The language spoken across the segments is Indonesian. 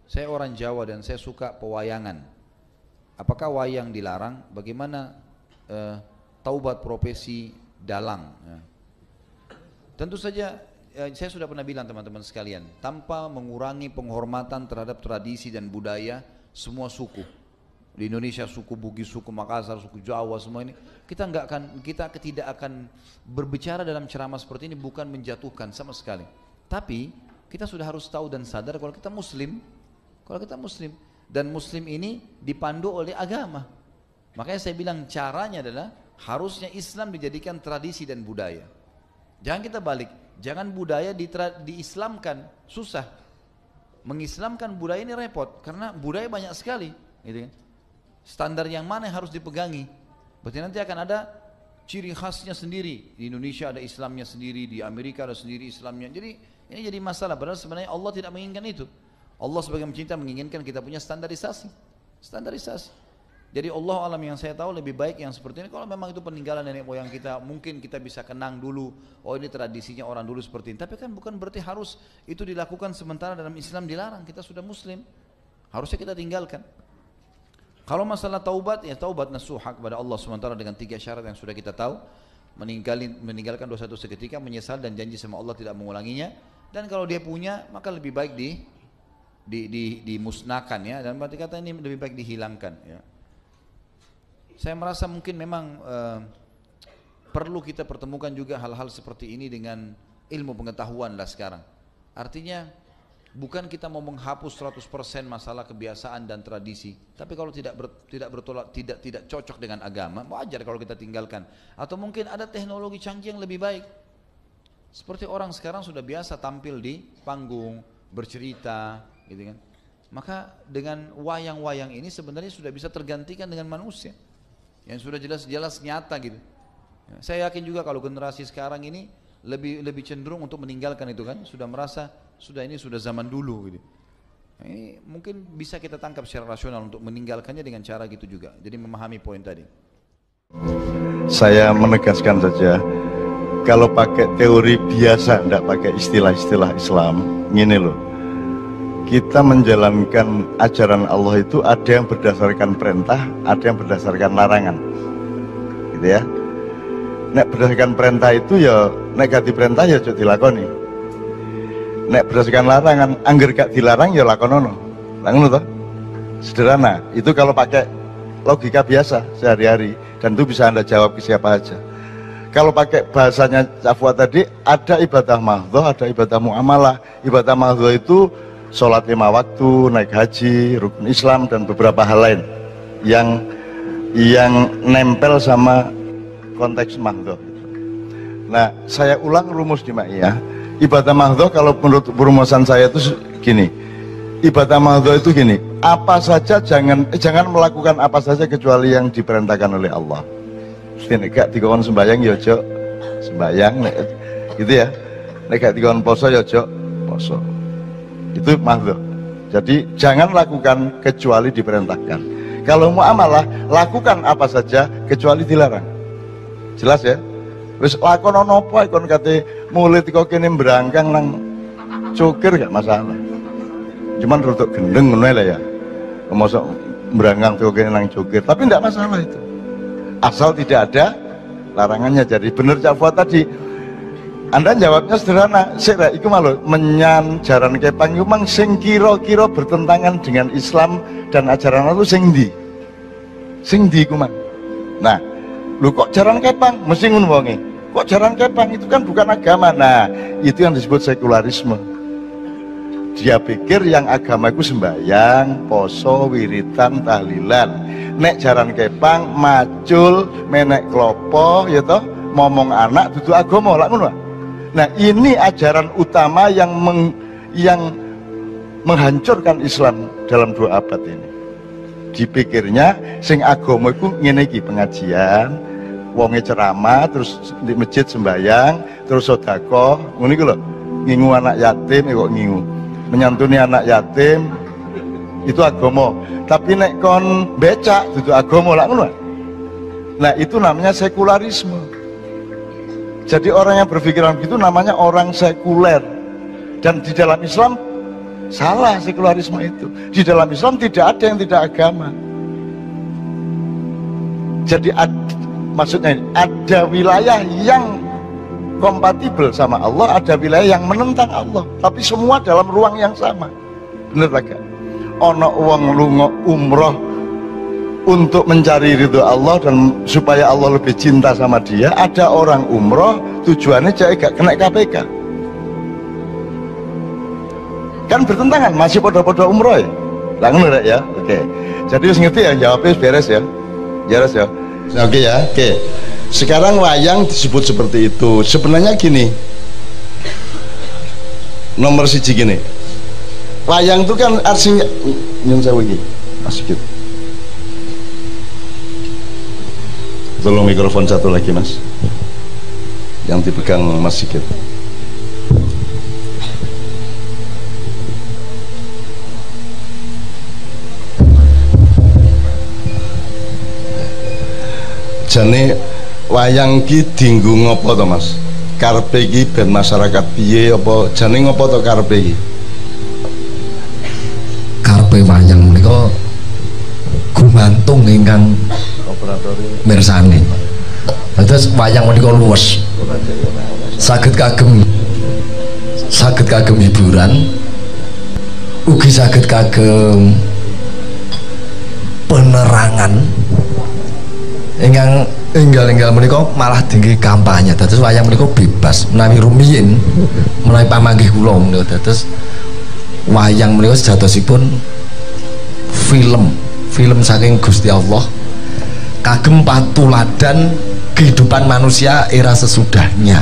Saya orang Jawa dan saya suka pewayangan. Apakah wayang dilarang? Bagaimana taubat profesi dalang? Ya. Tentu saja saya sudah pernah bilang teman-teman sekalian, tanpa mengurangi penghormatan terhadap tradisi dan budaya semua suku. Di Indonesia suku Bugis, suku Makassar, suku Jawa, semua ini kita tidak akan berbicara dalam ceramah seperti ini bukan menjatuhkan sama sekali. Tapi kita sudah harus tahu dan sadar kalau kita Muslim, dan Muslim ini dipandu oleh agama. Makanya saya bilang caranya adalah harusnya Islam dijadikan tradisi dan budaya. Jangan kita balik, jangan budaya diislamkan, susah. Mengislamkan budaya ini repot karena budaya banyak sekali, gitu kan. Standar yang mana yang harus dipegangi? Berarti nanti akan ada ciri khasnya sendiri. Di Indonesia ada Islamnya sendiri, di Amerika ada sendiri Islamnya. Jadi ini jadi masalah. Padahal sebenarnya Allah tidak menginginkan itu. Allah sebagai pencinta menginginkan kita punya standarisasi. Jadi Allah alam yang saya tahu lebih baik yang seperti ini. Kalau memang itu peninggalan nenek moyang kita, mungkin kita bisa kenang dulu. Oh ini tradisinya orang dulu seperti ini. Tapi kan bukan berarti harus itu dilakukan sementara dalam Islam dilarang. Kita sudah Muslim, harusnya kita tinggalkan. Kalau masalah taubat, ya taubat nasuha kepada Allah sementara dengan 3 syarat yang sudah kita tahu. Meninggalkan dosa itu seketika, menyesal dan janji sama Allah tidak mengulanginya. Dan kalau dia punya, maka lebih baik dimusnahkan ya. Dan berarti kata ini lebih baik dihilangkan ya. Saya merasa mungkin memang perlu kita pertemukan juga hal-hal seperti ini dengan ilmu pengetahuan lah sekarang. Artinya bukan kita mau menghapus 100% masalah kebiasaan dan tradisi, tapi kalau tidak cocok dengan agama, wajar kalau kita tinggalkan. Atau mungkin ada teknologi canggih yang lebih baik. Seperti orang sekarang sudah biasa tampil di panggung, bercerita, gitu kan. Maka dengan wayang-wayang ini sebenarnya sudah bisa tergantikan dengan manusia yang sudah jelas-jelas nyata gitu. Saya yakin juga kalau generasi sekarang ini lebih cenderung untuk meninggalkan itu kan, sudah merasa ini sudah zaman dulu gitu. Ini mungkin bisa kita tangkap secara rasional untuk meninggalkannya dengan cara gitu juga. Jadi memahami poin tadi. Saya menegaskan saja, kalau pakai teori biasa, tidak pakai istilah-istilah Islam, gini loh. Kita menjalankan ajaran Allah itu ada yang berdasarkan perintah, ada yang berdasarkan larangan, gitu ya. Nek berdasarkan perintah itu ya, nek gak diperintah ya cuk dilakoni. Nek berdasarkan larangan, angger gak dilarang ya lakonono. Ngono toh? Sederhana. Itu kalau pakai logika biasa sehari-hari, dan itu bisa Anda jawab ke siapa aja. Kalau pakai bahasanya Cafwa tadi, ada ibadah mahdhah, ada ibadah muamalah. Ibadah mahdhah itu sholat 5 waktu, naik haji, rukun Islam dan beberapa hal lain yang nempel sama konteks mahdhah. Nah, saya ulang rumus di Ma'iyah. Ibadah mahdhah kalau menurut perumusan saya itu gini. Ibadah mahdhah itu gini, apa saja jangan melakukan apa saja kecuali yang diperintahkan oleh Allah. Mesti nek dikon sembayang ya ojo sembayang, gitu ya. Nek dikon poso ya ojo poso. Itu mahdhah. Jadi jangan lakukan kecuali diperintahkan. Kalau muamalah, lakukan apa saja kecuali dilarang. Jelas ya? Wis lakonono apa ikon kate mulai teko kene berangkang nang cukir gak masalah. Cuman rodok gendeng ngono lah ya. Mosok berangkang teko kene nang cukir, tapi enggak masalah itu. Asal tidak ada larangannya. Jadi bener Cafwa tadi. Anda jawabnya sederhana. Sik rek iku malu menyan jaran kepang iku mang sing kira-kira bertentangan dengan Islam dan ajaran itu sing ndi? Sing ndi iku mang. Nah, lu kok jaran kepang mesti ngono wonge. Kok jaran kepang itu kan bukan agama. Nah, itu yang disebut sekularisme. Dia pikir yang agama itu sembahyang, poso, wiritan, tahlilan. Nek jaran kepang, macul, menek klopo, ya toh, ngomong anak dudu agama lah ngono. Nah, ini ajaran utama yang menghancurkan Islam dalam 2 abad ini. Dipikirnya sing agama iku ngene iki, pengajian, wonge ceramah, terus di masjid sembahyang, terus sedekah, ngono iku lho. Ngingu anak yatim kok ngingu. Menyantuni anak yatim itu agama. Tapi nek kon becak dudu agama lah ngono. Nah, itu namanya sekularisme. Jadi orang yang berpikiran begitu namanya orang sekuler. Dan di dalam Islam Salah sekularisme itu. Di dalam Islam tidak ada yang tidak agama. Jadi maksudnya ada wilayah yang kompatibel sama Allah, ada wilayah yang menentang Allah, tapi semua dalam ruang yang sama. Bener gak? Ono wong lunga umroh untuk mencari ridho Allah dan supaya Allah lebih cinta sama dia. Ada orang umroh tujuannya cek gak kena KPK. Kan bertentangan, masih podo-podo umroh ya. Langsung ya, oke. Jadi harus ngerti ya, jawabnya beres ya. Beres ya. Oke ya, oke. Sekarang wayang disebut seperti itu. Sebenarnya gini, nomor siji gini, wayang itu kan artinya nyun sewu iki Mas Sigit, tolong mikrofon satu lagi Mas, yang dipegang Mas Sigit. Jane wayang ki dinggo ngopo to Mas? Karepe iki ben masyarakat piye apa jane ngopo to karepe iki? Karepe wayang menika gumantung ingkang mirsani. Terus wayang menika luwes. Saged kagem hiburan, ugi saged kagem penerangan. Ingkang enggal menika malah tinggi kampanye. Dados wayang menika bebas menawi rumiyin menawi pamanggih kula menika. Dados wayang menika sejatosipun film saking Gusti Allah kagem patuladan kehidupan manusia era sesudahnya.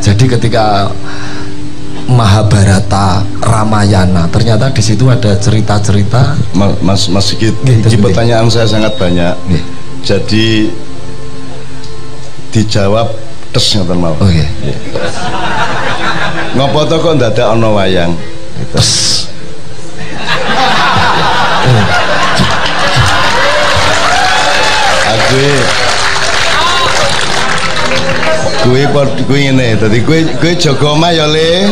Jadi ketika Mahabharata, Ramayana, ternyata di situ ada cerita-cerita. Mas Sigit, ini pertanyaan saya sangat banyak. Jadi dijawab tes ngoten mau. Oh iya. Ngopo to kok ndadak ana wayang? Tes. Kuwi ngene, dadi kuwi jaga omah ya Le.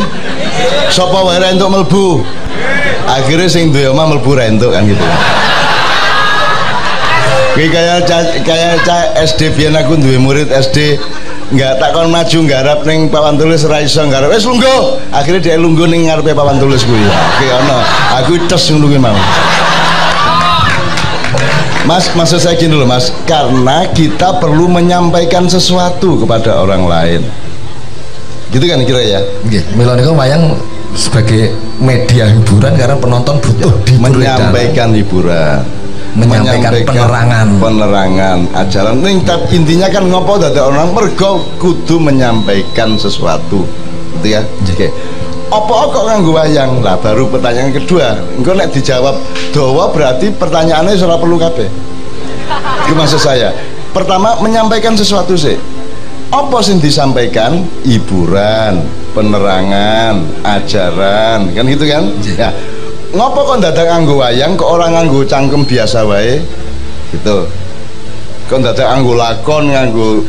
Sapa wae ra entuk mlebu. Akhirnya sing duwe omah mlebu ra entuk kan gitu. Kuwi kayak SD biyen aku duwe murid SD nggak takon maju nggarap ning papan tulis ra iso nggarap wis lungguh. Akhirnya dia lungguh ning ngarepe papan tulis kuwi. Oke ono. Aku tes ngono kuwi mau. Mas, maksud saya gini loh Mas, karena kita perlu menyampaikan sesuatu kepada orang lain. Gitu kan kira ya? Nggih, mila niku wayang sebagai media hiburan karena penonton butuh menyampaikan hiburan. Menyampaikan penerangan ajaran ning intinya kan ngopo dadi orang mergo kudu menyampaikan sesuatu gitu ya. Oke. Apa kok nganggo wayang? Lah baru pertanyaan kedua. Engko nek dijawab dawa berarti pertanyaannya ora perlu kabeh. Itu maksud saya. Pertama menyampaikan sesuatu sih. Apa sing disampaikan? Hiburan, penerangan, ajaran, kan gitu kan? Ya. Ngopo kok dadak nganggo wayang kok orang nganggo cangkem biasa wae gitu. Kok dadak nganggo lakon, nganggo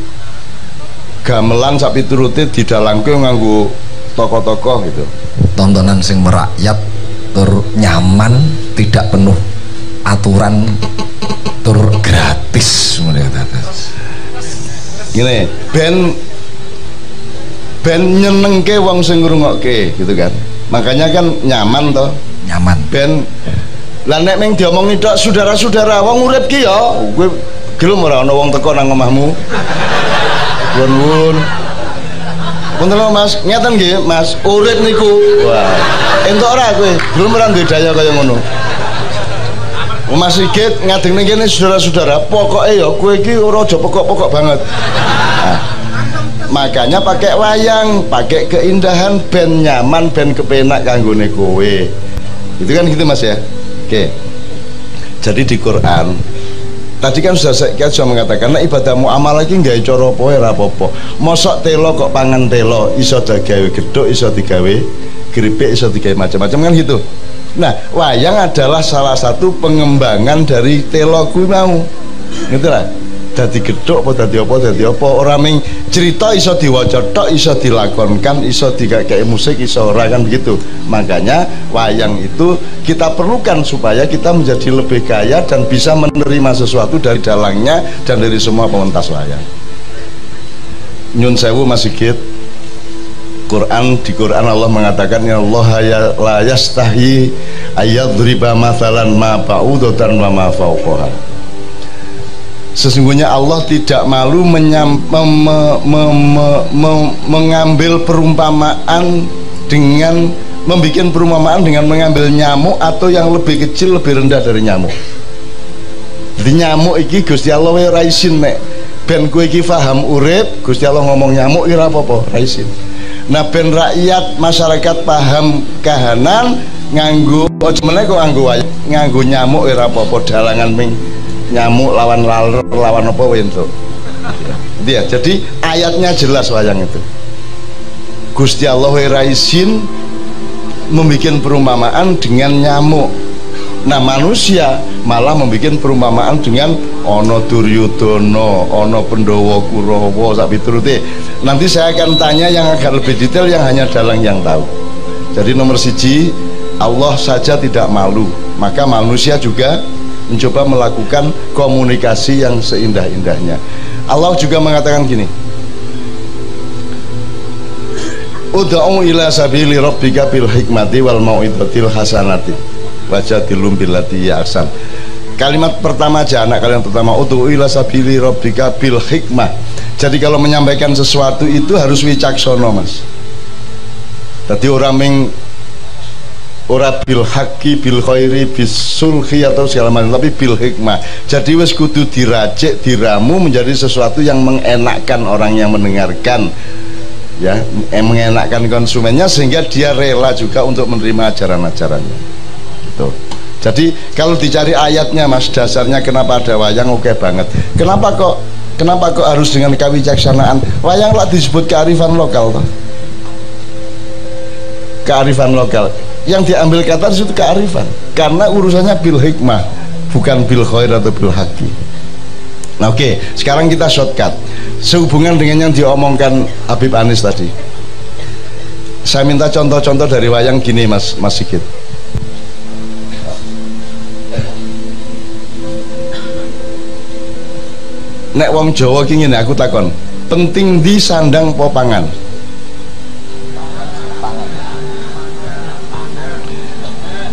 gamelan sak piturute didalangke nganggo tokoh-tokoh gitu. Tontonan sing merakyat tur nyaman, tidak penuh aturan, tur gratis gini, ben nyenengke wong sing ngrungokke gitu kan. Makanya kan nyaman toh. Nyaman. Ben lah nek meng diomongi tok saudara-saudara wong urip ki ya kowe gelem ora ana wong teko nang omahmu. Nuwun. Punten Mas, ngeten nggih Mas, urip niku. Wah. Entuk ora kowe? Gelem ora duwe daya kaya ngono. Mas Sigit ngadeng ning kene saudara-saudara, pokoke ya kowe iki ora aja pokok-pokok banget. Nah, makanya pakai wayang, pakai keindahan ben nyaman, ben kepenak kanggone kowe. Itu kan gitu Mas ya. Oke. Jadi di Quran tadi kan saya mengatakan nah ibadah muamalah iki nggawe cara apa ora apa-apa. Mosok telo kok pangan telo, iso digawe gedhok, iso digawe keripik, iso digawe macam-macam kan gitu. Nah, wayang adalah salah satu pengembangan dari telo kuwi mau. Gitu lah. dadi gedhok apa dadi apa ora ming cerita iso diwaca tok, iso dilakonkan, iso dikekeki musik, iso ora, kan begitu. Makanya wayang itu kita perlukan supaya kita menjadi lebih kaya dan bisa menerima sesuatu dari dalangnya dan dari semua pementas wayang. Nyun sewu Mas Sigit, di Quran Allah mengatakan ya Allah la yastahi ayadriba mathalan ma ba'udatan wa ma fawqaha. Sesungguhnya Allah tidak malu mengambil perumpamaan dengan membuat perumpamaan dengan mengambil nyamuk atau yang lebih kecil lebih rendah dari nyamuk. Jadi nyamuk iki Gusti Allah wae ra isin nek ben kowe iki paham urip, Gusti Allah ngomong nyamuk iki ora apa-apa, ra isin. Nah ben rakyat masyarakat paham kahanan nganggo aja meneh kok nganggo nyamuk ora apa-apa, dalangan ming nyamuk lawan laler lawan apa wentuk. Dia jadi ayatnya jelas wayang itu. Gusti Allah ora izin membuat perumpamaan dengan nyamuk. Nah manusia malah membuat perumpamaan dengan ono Duryudana, ono Pandhawa Kurawa sak piturute. Nanti saya akan tanya yang agak lebih detail yang hanya dalang yang tahu. Jadi nomor 1, Allah saja tidak malu, maka manusia juga mencoba melakukan komunikasi yang seindah-indahnya. Allah juga mengatakan gini, ud'u ila sabili rabbika bil hikmati wal mau'izatil hasanati wajadilhum billati hiya ahsan. Kalimat pertama aja, anak kalian pertama, ud'u ila sabili rabbika bil hikmah. Jadi kalau menyampaikan sesuatu itu harus wicaksana, Mas. Jadi orang ora bil haqqi bil khairi bis sulhi atau segala macam, tapi bil hikmah. Jadi wis kudu diracik, diramu menjadi sesuatu yang mengenakkan orang yang mendengarkan, ya, mengenakkan konsumennya sehingga dia rela juga untuk menerima ajaran-ajarannya. Gitu. Jadi kalau dicari ayatnya, Mas, dasarnya kenapa ada wayang oke banget. Kenapa kok harus dengan kawicaksanaan? Wayang lah disebut kearifan lokal, toh. Kearifan lokal. Yang diambil kata itu kearifan karena urusannya bil hikmah, bukan bil khair atau bil haqqi. Nah oke, sekarang kita shortcut sehubungan dengan yang diomongkan Habib Anis tadi. Saya minta contoh-contoh dari wayang gini, Mas Sigit. Nek wong Jawa ki ngene, aku takon, penting di sandang po pangan?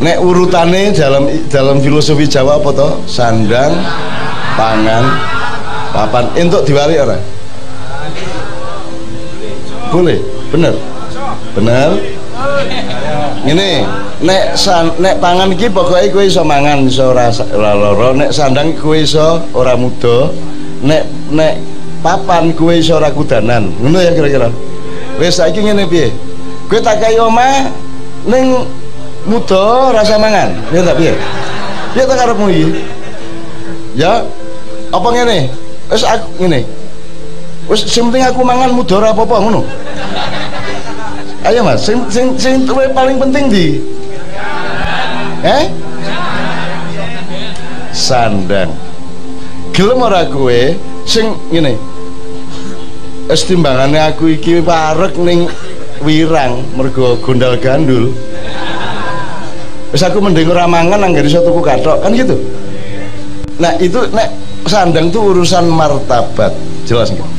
Nek urutane dalam filosofi Jawa apa toh? Sandang, pangan, papan. Entuk diwali ora? Boleh, bener. Ngene, nek pangan iki pokoke kowe iso mangan, iso ora lara. Nek sandang kowe iso ora muda. Nek papan kowe iso ora kudanan. Ngono ya kira-kira. Wis saiki ngene piye? Kowe tak kei omah ning muda rasa mangan, ya tak piye? Piye tak karepmu iki? Ya, apa ngene? Wis aku ngene. Wis sing penting aku mangan muda ora apa-apa ngono. Ayo Mas, sing paling penting di sandang. Gelem ora kowe sing ngene. Wis timbangane aku iki parek ning wirang mergo gondal gandul. Wis aku mending ora mangan anggere iso tuku kathok, kan gitu. Nah, itu nek sandang itu urusan martabat, jelas enggak?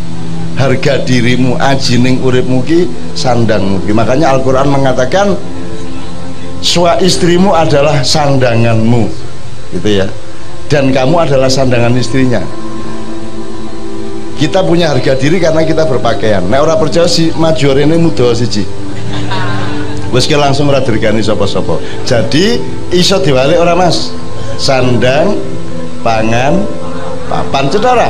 Harga dirimu, ajining uripmu ki sandangmu. Makanya Al-Qur'an mengatakan istrimu adalah sandanganmu. Gitu ya. Dan kamu adalah sandangan istrinya. Kita punya harga diri karena kita berpakaian. Nek ora percaya si major ini muda siji. Wis langsung ora dirgani sapa-sapa. Jadi iso diwalik ora, Mas? Sandang, pangan, papan, cedera.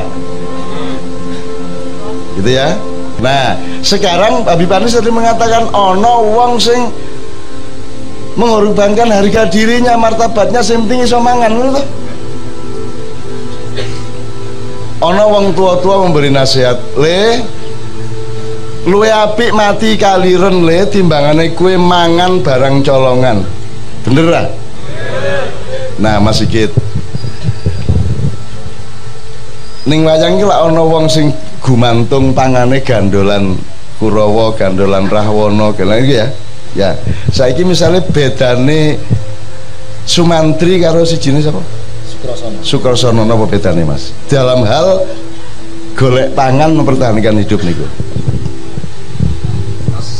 Gitu ya. Nah, sekarang Habib Anis tadi mengatakan ono wong sing mengorbankan harga dirinya, martabatnya, sing penting iso mangan, ngono to. Ono wong tua-tua memberi nasihat, "Le, luwe apik mati kaliren le timbangane kue mangan barang colongan." Bener lah? Nah, Mas Sigit, ning wayang iki lak ana wong sing gumantung pangane gandolan Kurawa, gandolan Rahwana, gandolan iki ya. Ya, saiki misalnya bedane Sumantri karo sijine sapa? Sukrasana. Sukrasana napa bedane, Mas? Dalam hal golek pangan mempertahankan hidup niku.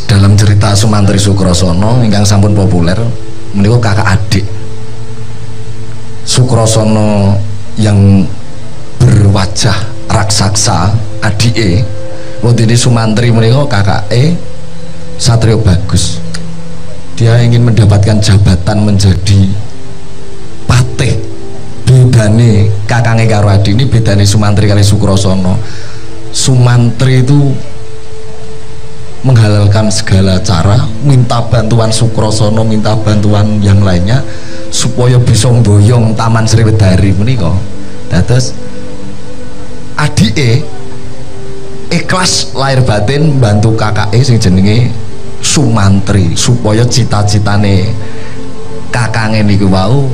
Dalam cerita Sumantri Sukrasana ingkang sampun populer menika kakak adik. Sukrasana yang berwajah raksasa adike, wadene Sumantri menika kakake Satrio Bagus. Dia ingin mendapatkan jabatan menjadi patih. Bedane kakange karo adik ini, bedane Sumantri kali Sukrasana. Sumantri itu menghalalkan segala cara, minta bantuan Sukrasana, minta bantuan yang lainnya supaya bisa mboyong Taman Sriwedari menika. Dados adike ikhlas lahir batin bantu kakake sing jenenge Sumantri supaya cita-citane kakange niku wau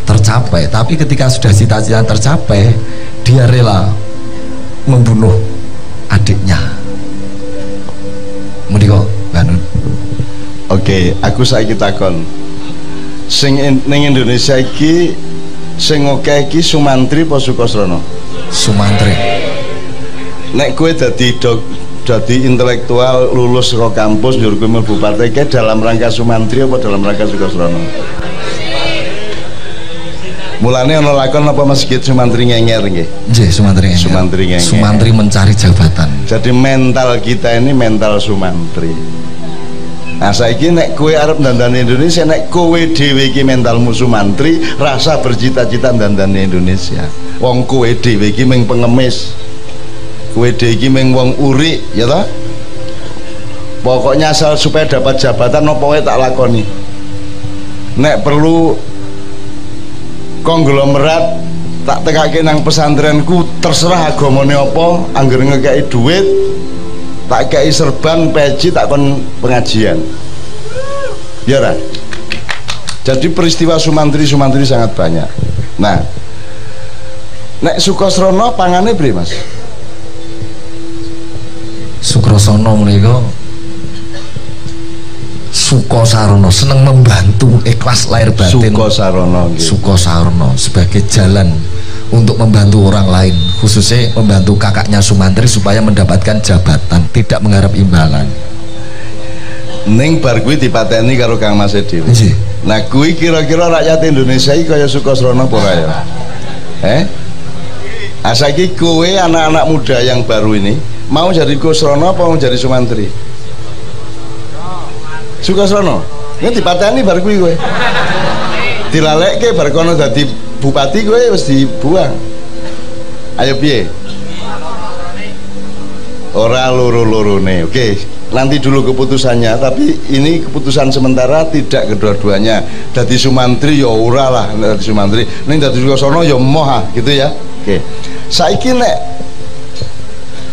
tercapai. Tapi ketika sudah cita-cita tercapai, dia rela membunuh adiknya. Menika Banun. Oke, aku saiki takon. Sing ning Indonesia iki sing akeh iki Sumantri apa Sukrasana? Sumantri. Nek kowe dadi intelektual lulus saka kampus njur kowe mlebu partai ke dalam rangka Sumantri apa dalam rangka Sukrasana? Mulane ana lakon apa Masjid Sumantri Ngenger nggih? Nggih, Sumantri Ngenger. Sumantri Ngenger. Sumantri mencari jabatan. Jadi mental kita ini mental Sumantri. Nah saiki nek kowe arep ndandani Indonesia, nek kowe dhewe iki mentalmu Sumantri, rasa bercita-cita ndandani Indonesia. Wong kowe dhewe iki mung pengemis. Kowe dhewe iki mung wong uri, ya toh? Pokoknya asal supaya dapat jabatan apa wae tak lakoni. Nek perlu konglomerat tak tekake nang pesantrenku, terserah agamane apa, angger ngekeki duit tak kei serban peci tak kon pengajian. Ya ra? Jadi peristiwa Sumantri sangat banyak. Nah, nek Sukrasana pangane piye, Mas? Sukrasana menika Sukasarana, seneng membantu, ikhlas lahir batin. Sukasarana sebagai jalan untuk membantu orang lain, khususnya membantu kakaknya Sumantri supaya mendapatkan jabatan, tidak mengharap imbalan. Ning bar kuwi dipateni karo Kang Mas dhewe. Nah kuwi kira-kira rakyat Indonesia iki kaya Sukasrana apa ora ya? Saiki kowe anak-anak muda yang baru ini mau jadi Sukrasana apa mau jadi Sumantri? Sukrasana. Ini dipateni bar kuwi kowe. Dilalekke bar kono dadi bupati kowe wis dibuang. Ayo piye? Ora loro-lorone. Oke, nanti dulu keputusannya, tapi ini keputusan sementara, tidak kedua-duanya. Dadi Sumantri ya ora lah, dadi Sumantri. Ning dadi Sukrasana ya moh gitu ya. Oke. Saiki nek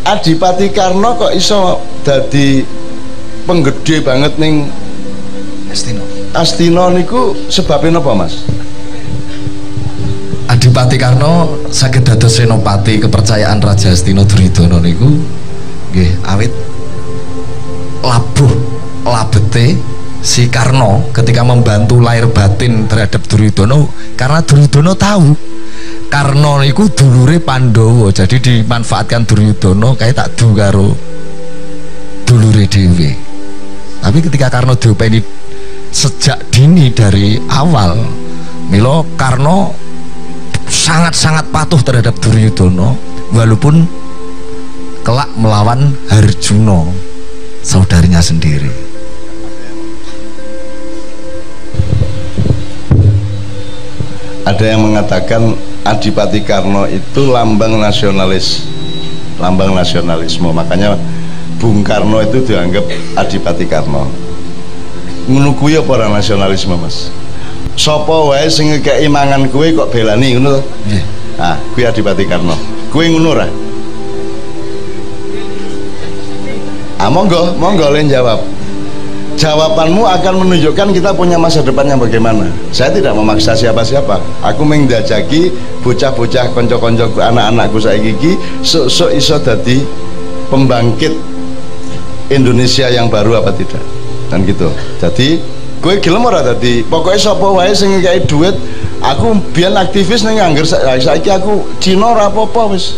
Adipati Karna kok iso dadi penggede banget ning Astina niku sebabnya apa, Mas? Adipati Karna saged dados senopati kepercayaan Raja Astina Duryudana niku nggih awit labuh labete si Karna ketika membantu lahir batin terhadap Duryudana, karena Duryudana tahu Karna niku dulure Pandhawa, jadi dimanfaatkan Duryudana kayak tak du karo dulure dhewe. Tapi ketika Karna diopeni sejak dini dari awal, mila Karna sangat-sangat patuh terhadap Duryudana walaupun kelak melawan Harjuna, saudarinya sendiri. Ada yang mengatakan Adipati Karna itu lambang nasionalis, lambang nasionalisme, makanya Bung Karno itu dianggap Adipati Karna. Ngono kuwi apa ora nasionalisme, Mas? Sapa wae sing ngekeki mangan kowe kok belani ngono to? Nggih. Ah, kuwi Adipati Karna. Kowe ngono ora? Ah, monggo le jawab. jawabanmu akan menunjukkan kita punya masa depannya bagaimana. Saya tidak memaksa siapa-siapa. Aku mengdajaki bocah-bocah konco-konco anak-anakku saiki iki sok-sok iso dadi pembangkit Indonesia yang baru apa tidak. Dan gitu. Jadi kowe gelem ora dadi pokoke sapa wae sing ngekeki duit. Aku biyen aktivis ning angger saiki aku Cina ora apa-apa wis.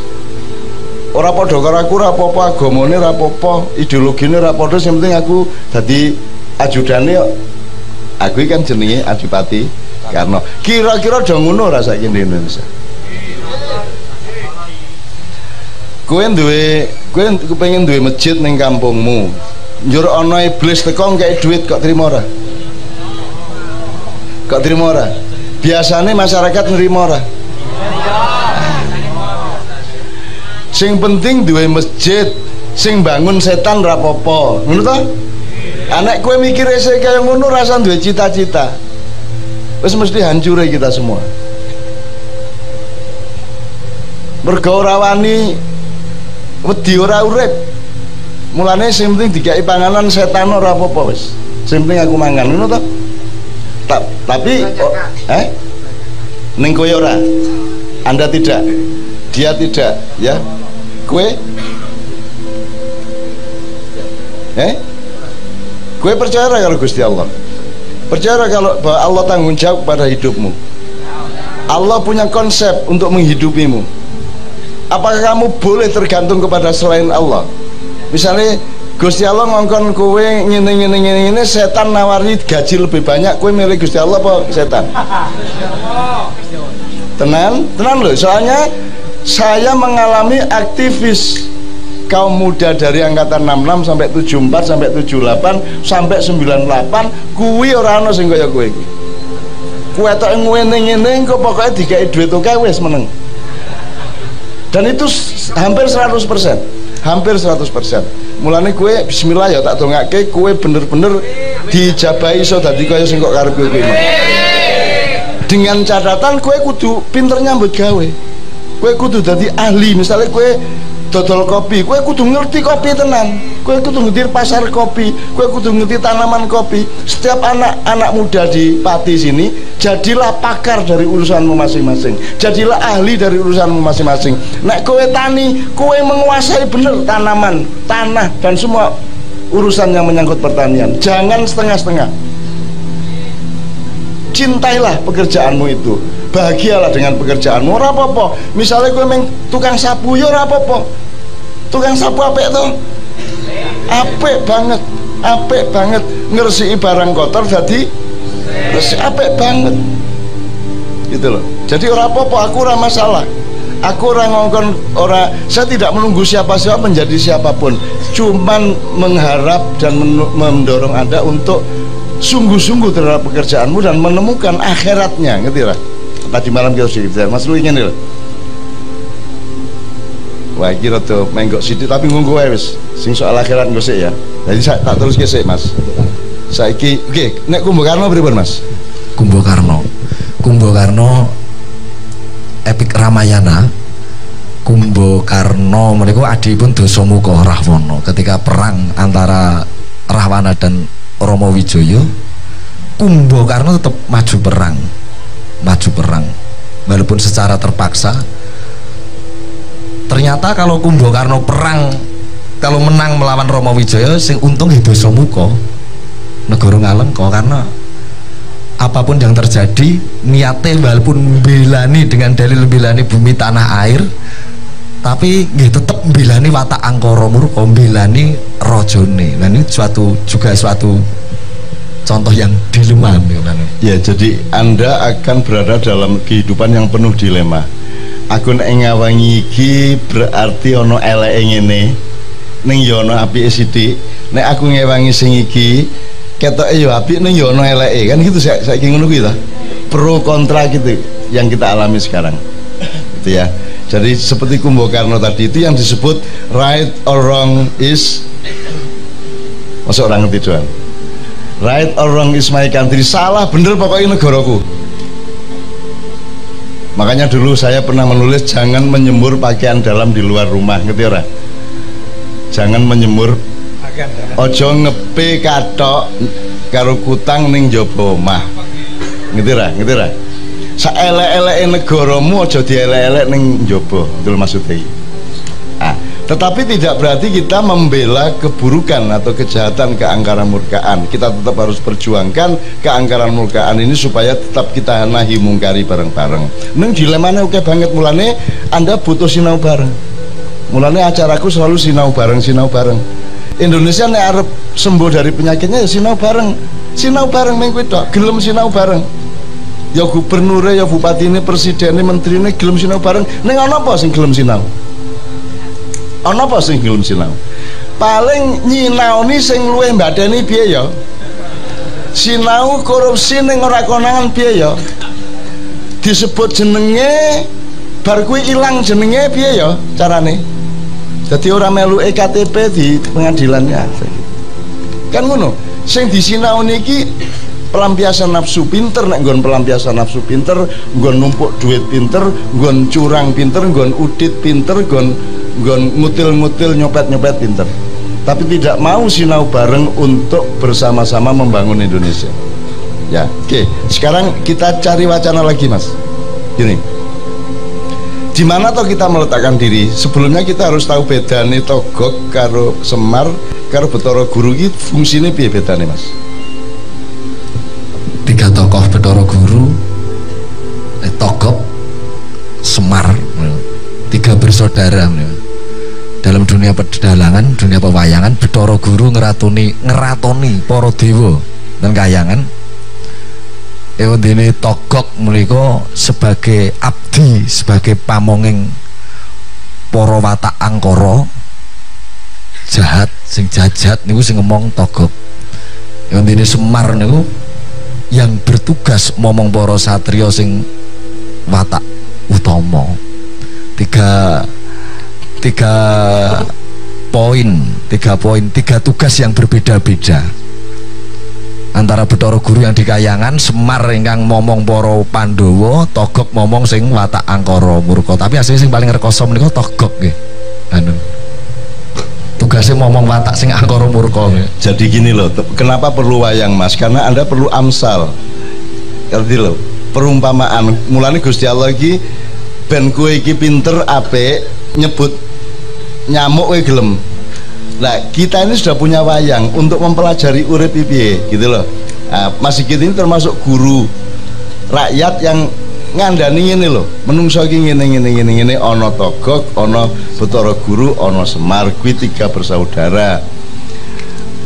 Ora padha karo aku, ora apa-apa agamane, ora apa-apa ideologine, ora padha, sing penting aku dadi ajudane. Aku kan jenenge Adipati Karno. Kira-kira do ngono ora saiki di Indonesia. Kowe pengen duwe masjid ning kampungmu. Njur ana iblis teko ngekek duit kok trimo ora? Kok trimo ora? Biasane masyarakat nerima ora? Sing penting duwe masjid, sing bangun setan ora apa-apa. Ngono to? Anak kowe mikir esek kaya ngono rasa duwe cita-cita. Wis mesti hancure kita semua. Mergo ora wani wedi ora urip. Mulane sing penting dikai panganan setan ora apa-apa wis. Sing penting aku mangan, ngono to? Tapi ning kowe ora. Anda tidak. Dia tidak, ya. Kowe kowe percaya kalau Gusti Allah? Percaya kalau bahwa Allah tanggung jawab pada hidupmu? Allah punya konsep untuk menghidupimu. Apakah kamu boleh tergantung kepada selain Allah? Misalnya Gusti Allah ngongkon kowe ngene setan nawari gaji lebih banyak, kowe milih Gusti Allah apa setan? Tenan loh, soalnya saya mengalami aktivis kaum muda dari angkatan 66 sampai 74 sampai 78 sampai 98, kuwi ora ana sing kaya kowe iki. Kowe tok ngene-ngene kok pokoke dikai duit akeh wis meneng. Dan itu hampir 100%. Hampir 100%. Mulane kue bismillah ya tak dongake kue bener-bener dijabahi iso dadi kaya sing kok karep kowe. Dengan catatan kue kudu pinter nyambut gawe. Kue kudu dadi ahli. Misalnya kue dodol kopi, kue kudu ngerti kopi tenan. Kue kudu ngerti pasar kopi, kue kudu ngerti tanaman kopi. Setiap anak muda di Pati sini, jadilah pakar dari urusanmu masing-masing. Jadilah ahli dari urusanmu masing-masing. Nek kue tani, kue menguasai bener tanaman, tanah dan semua urusan yang menyangkut pertanian. Jangan setengah-setengah. Cintailah pekerjaanmu itu. Bahagialah dengan pekerjaanmu. Ora apa-apa. Misalnya kowe tukang sapu ya ora apa-apa. Tukang sapu apik to? Apik banget. Apik banget ngresiki barang kotor dadi apik banget. Gitu loh. Jadi ora apa-apa, aku ora masalah. Aku ora ngongkon ora, saya tidak menunggu siapa-siapa menjadi siapapun. Cuman mengharap dan mendorong Anda untuk sungguh-sungguh terhadap pekerjaanmu dan menemukan akhiratnya, ngerti lah. Tadi malam kita sudah bicara, Mas Lu ingin nih. Wah, kira tuh menggok situ tapi ngunggu wis. Sing soal akhirat nggo sik ya. Jadi saya tak terus sik, Mas. Saiki, oke, nek Kumbo Karno pripun, Mas? Kumbo Karno Epik Ramayana. Kumbo Karno menika adipun Dasamuka Rahwana ketika perang antara Rahwana dan Rama Wijaya. Kumbo Karno tetap maju perang walaupun secara terpaksa. Ternyata kalau Kumbo Karno perang, kalau menang melawan Rama Wijaya, sing untung Dasamuka negara Ngalengka, karena apapun yang terjadi niatnya walaupun belani dengan dalil belani bumi tanah air, tapi nggih tetep belani watak angkara murka, belani rajane. Nah ini juga suatu contoh yang dilema. Ya, jadi Anda akan berada dalam kehidupan yang penuh dilema. Aku nek ngawangi iki berarti ono eleke ngene, ning yo ono apike sithik. Nek aku ngewangi sing iki ketoke yo apik ning yo ono eleke. Kan gitu saiki ngono kuwi ta. Pro kontra gitu yang kita alami sekarang. Gitu ya. Jadi seperti Kumbo Karno tadi itu yang disebut right or wrong is, masuk orang ngerti doang. Right or wrong is my country. Salah bener pokoknya negaraku. Makanya dulu saya pernah menulis jangan menyemur pakaian dalam di luar rumah, ngerti ora? Jangan menyemur Ojo ngepe katok karo kutang ning njaba omah. Ngerti ra? Saelek-eleke negaramu aja dielek-elek ning njaba. Itu maksudnya. Tetapi tidak berarti kita membela keburukan atau kejahatan, keangkaran murkaan. Kita tetap harus perjuangkan keangkaran murkaan ini supaya tetap kita nahi mungkari bareng-bareng. Neng dilemanya oke banget, mulane Anda butuh sinau bareng. Mulane acaraku selalu sinau bareng. Indonesia nek arep sembuh dari penyakitnya ya sinau bareng mengko tok, gelem sinau bareng. Ya gubernure, ya bupatine, presidene, menterine gelem sinau bareng. Ning ana apa sing gelem sinau? Paling nyinaoni sing luwih mbadani piye ya? Sinau korupsi ning ora konangan piye ya? Disebut jenenge bar kuwi ilang jenenge piye ya carane? Dadi ora melu EKTP di pengadilan ya. Kan ngono. Sing disinaoni iki pelampiasan nafsu pinter, nek nggon pelampiasan nafsu pinter, nggon numpuk duit pinter, nggon curang pinter, nggon udit pinter, nggon ngutil-ngutil nyopet-nyopet pinter, tapi tidak mau sinau bareng untuk bersama-sama membangun Indonesia. Ya, oke. Sekarang kita cari wacana lagi, Mas. Gini, di mana toh kita meletakkan diri? Sebelumnya kita harus tahu bedane Togog karo Semar karo Bathara Guru iki fungsine piye bedane, Mas? Tiga tokoh Bathara Guru, Togog, Semar, tiga bersaudara. Dalam dunia pedalangan, dunia pewayangan, Bathara Guru ngeratoni para dewa dan kayangan. Dene Togog menika sebagai abdi, sebagai pamonging para watak angkara jahat, sing jajat niku sing ngomong Togog. Dene Semar niku yang bertugas momong para satriya sing watak utama. Tiga poin, tiga tugas yang berbeda-beda antara Bathara Guru yang di kayangan, Semar ingkang momong para Pandhawa, Togog momong sing watak angkara murka. Tapi asline sing paling rekoso menika Togog nggih. Tugasnya momong watak sing angkara murka. Jadi gini loh, kenapa perlu wayang, Mas? Karena Anda perlu amsal. Ngerti loh, perumpamaan. Mulane Gusti Allah iki ben kowe iki pinter apik nyebut nyamuk we gelem. Nah, kita ini sudah punya wayang untuk mempelajari urip piye gitu loh. Nah, Mas Sigit ini termasuk guru rakyat yang ngandani ngene loh. Menungso iki ngene ana Togog, ana Bathara Guru, ana Semar, kuwi tiga bersaudara.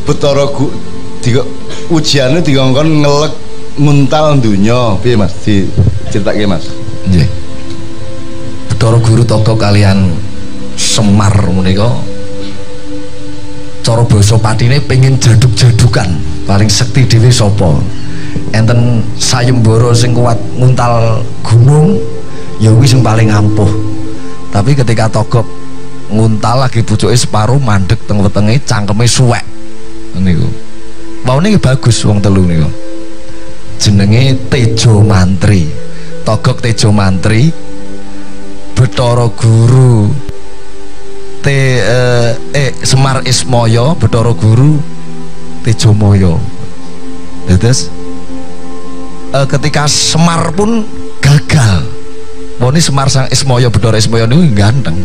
Bathara Guru ujiane dikongkon ngelek nguntal donya. Piye Mas? Diceritake Mas. Nggih. Bathara Guru Togog kalian Semar menika cara basa patine pengen jaduk-jadukan paling sekti dhewe sapa. Enten sayembara sing kuat nguntal gunung ya kuwi sing paling ampuh. Tapi ketika Togog nguntal lagi pucuke separo mandek teng wetenge cangkeme suwek niku. Waune bagus wong telu niku. Jenenge Tejo Mantri. Togog Tejo Mantri, Bathara Guru Semar Ismaya, Bathara Guru Tejomaya. Terus ketika Semar pun gagal. Ini Semar sang Ismaya, Bathara Ismaya ini ganteng.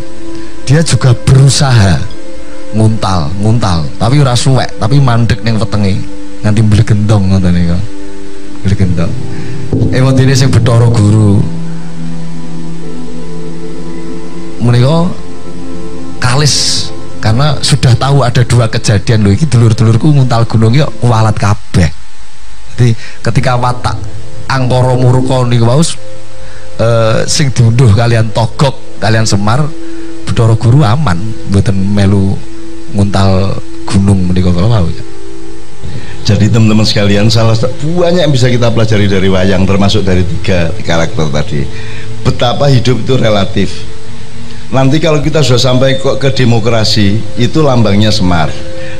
Dia juga berusaha nguntal, tapi ora suwek, tapi mandek ning wetenge nganti mblegendong ngoten niku. Mblegendong. Dene sing Bathara Guru menika kalis karena sudah tahu ada dua kejadian loh, ini dulur-dulurku nguntal gunung ya kualat kabeh. Jadi ketika watak angkara murka niku wau sing diunduh kalian Togog kalian Semar, Bathara Guru aman mboten melu nguntal gunung menika kala wau ya. Jadi teman-teman sekalian, salah banyak yang bisa kita pelajari dari wayang, termasuk dari tiga karakter tadi. Betapa hidup itu relatif. Nanti kalau kita sudah sampai kok ke demokrasi, itu lambangnya Semar.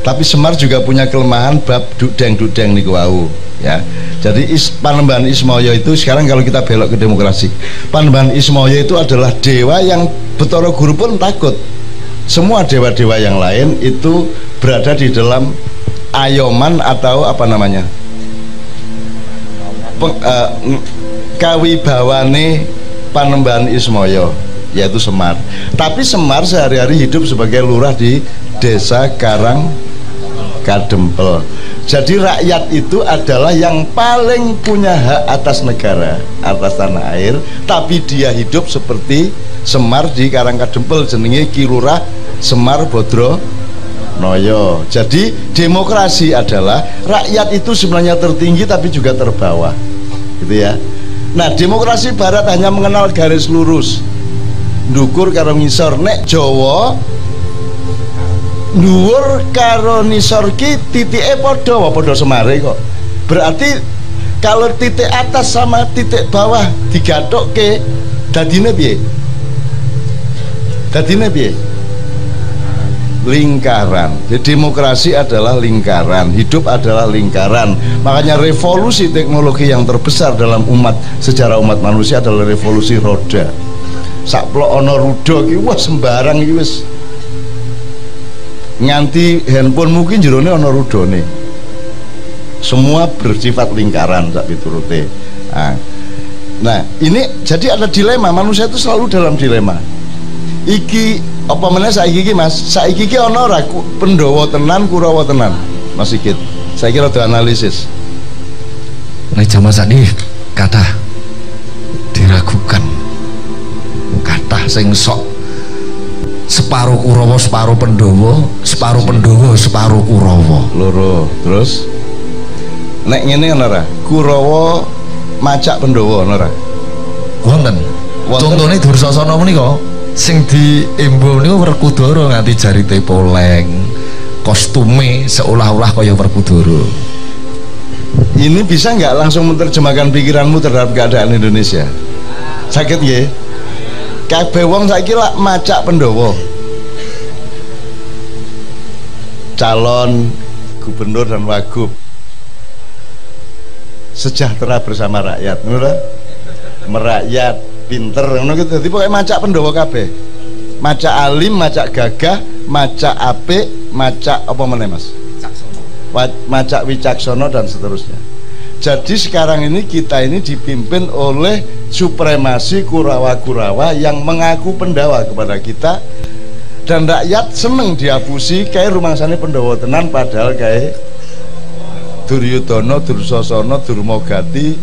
Tapi Semar juga punya kelemahan bab dudeng niku wau, ya. Jadi Panembahan Ismaya itu sekarang kalau kita belok ke demokrasi, Panembahan Ismaya itu adalah dewa yang Bathara Guru pun takut. semua dewa-dewa yang lain itu berada di dalam ayoman atau apa namanya, kawibawane Panembahan Ismoyo, yaitu Semar. Tapi Semar sehari-hari hidup sebagai lurah di desa Karang Kadempel. Jadi rakyat itu adalah yang paling punya hak atas negara, atas tanah air, tapi dia hidup seperti Semar di Karang Kadempel, jenenge Ki Lurah Semar Bodro Noyo. Jadi demokrasi adalah rakyat itu sebenarnya tertinggi tapi juga terbawah, gitu ya. Nah, demokrasi barat hanya mengenal garis lurus, ndukur karo ngisor. Nek Jawa dhuwur karo nisor ki titike padha semare kok. Berarti kalau titik atas sama titik bawah digathukke dadine piye? Dadine piye? Lingkaran. Jadi demokrasi adalah lingkaran, hidup adalah lingkaran. Makanya revolusi teknologi yang terbesar dalam sejarah umat manusia adalah revolusi roda. Sakplok ana ruda ki wah sembarang iki wis. Nganti handphone mungkin jerone ana rudone. Semua bersifat lingkaran sak piturute. Nah, ini jadi ada dilema, manusia itu selalu dalam dilema. Iki apa meneh saiki iki Mas? Saiki iki ana ora Pandhawa tenan, Kurawa tenan? Mas Sigit. Saya kira ada analisis. Nek jaman sakniki kathah diragukan. Kathah sing sok separuh Kurawa separuh Pandhawa, separuh Pandhawa separuh Kurawa. Loro. Terus nek ngene ana ora? Kurawa macak Pandhawa ana ora? Wonten. Contone Dursasana menika sing diembo niku Werkudara nganti jarite poleng. Kostume seolah-olah kaya Werkudara. Ini bisa nggak langsung menerjemahkan pikiranmu terhadap keadaan Indonesia? Sakit nggih? Kabeh wong saiki lak macak Pandhawa. Calon gubernur dan wagub sejahtera bersama rakyat, ngono merakyat, pinter ngono gitu. Dadi pokoke macak Pandhawa kabeh. Macak alim, macak gagah, macak apik, macak apa meneh Mas? Macak wicaksana dan seterusnya. Jadi sekarang ini kita ini dipimpin oleh supremasi Kurawa-Kurawa yang mengaku Pandhawa kepada kita, dan rakyat seneng diapusi kayak rumangsane Pandhawa tenan, padahal kayak Duryudana, Dursasana, Durmagati,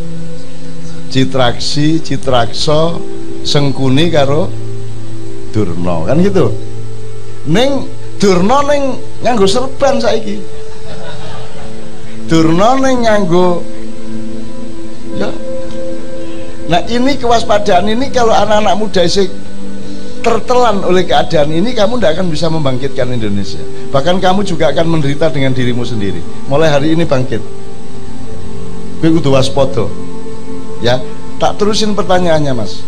Citraksi, Citraksa, Sengkuni karo Durna, kan gitu. Ning Durna ning nganggo serban saiki. Durna ning nganggo ya. Nah, ini kewaspadaan ini kalau anak-anak muda isih tertelan oleh keadaan ini, kamu tidak akan bisa membangkitkan Indonesia. Bahkan kamu juga akan menderita dengan dirimu sendiri. Mulai hari ini bangkit. Kowe kudu waspada. Ya, tak terusin pertanyaannya, Mas.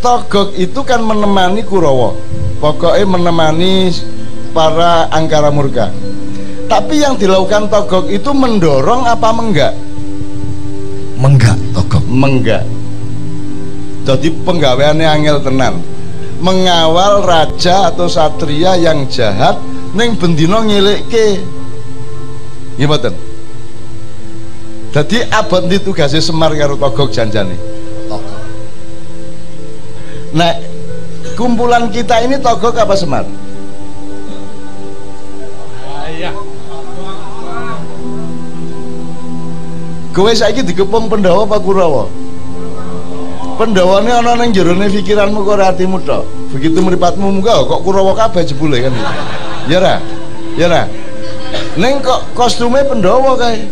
Togog itu kan menemani Kurawa. Pokoknya menemani para angkara murka. Tapi yang dilakukan Togog itu mendorong apa menggak? Menggak Togog. Menggak. Jadi penggaweannya angel tenan. Mengawal raja atau satria yang jahat ning bendina ngelekke. Nggih mboten. Dadi abot ditugasi Semar karo Togog janjane. Togog. Nah, kumpulan kita ini Togog apa Semar? Kowe saiki dikepung Pandhawa apa Kurawa? Pandhawane ana ning jerone pikiranmu kok ora atimu tok. Begitu mripatmu munggah kok Kurawa kabeh jebule kan. Ya ra? Ya ra? Ning kok kostume Pandhawa kae.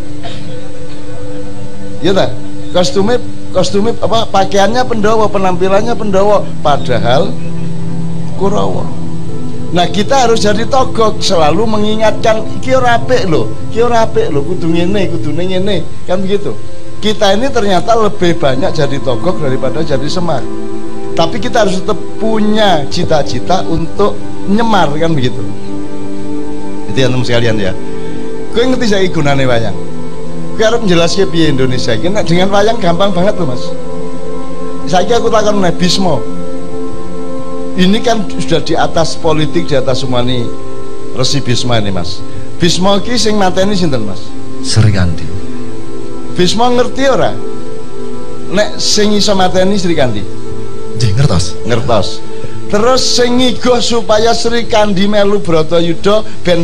Ya ta? Kostume apa pakaiannya Pandhawa, penampilannya Pandhawa, padahal Kurawa. Nah, kita harus jadi Togog, selalu mengingatkan iki ora apik lho, iki ora apik lho, kudu ngene, kudune ngene, kan begitu. Kita ini ternyata lebih banyak jadi Togog daripada jadi Semar. Tapi kita harus tetap punya cita-cita untuk nyemar, kan begitu. Itu ya teman sekalian ya. Kowe ngerti saiki gunane wayang? Kowe arep njelaske piye Indonesia iki? Nek dengan wayang gampang banget loh, Mas. Saiki aku takon meneh Bisma. ini kan sudah di atas politik, di atas semua nih. Resi Bisma ini Mas. Bisma ki sing mateni sinten Mas? Sri Kandi. Bisma ngerti ora? Nek sing iso mateni Sri Kandi? Nggih ngertos. Ngertos. Terus sing ngigo supaya Sri Kandi melu Bratayuda ben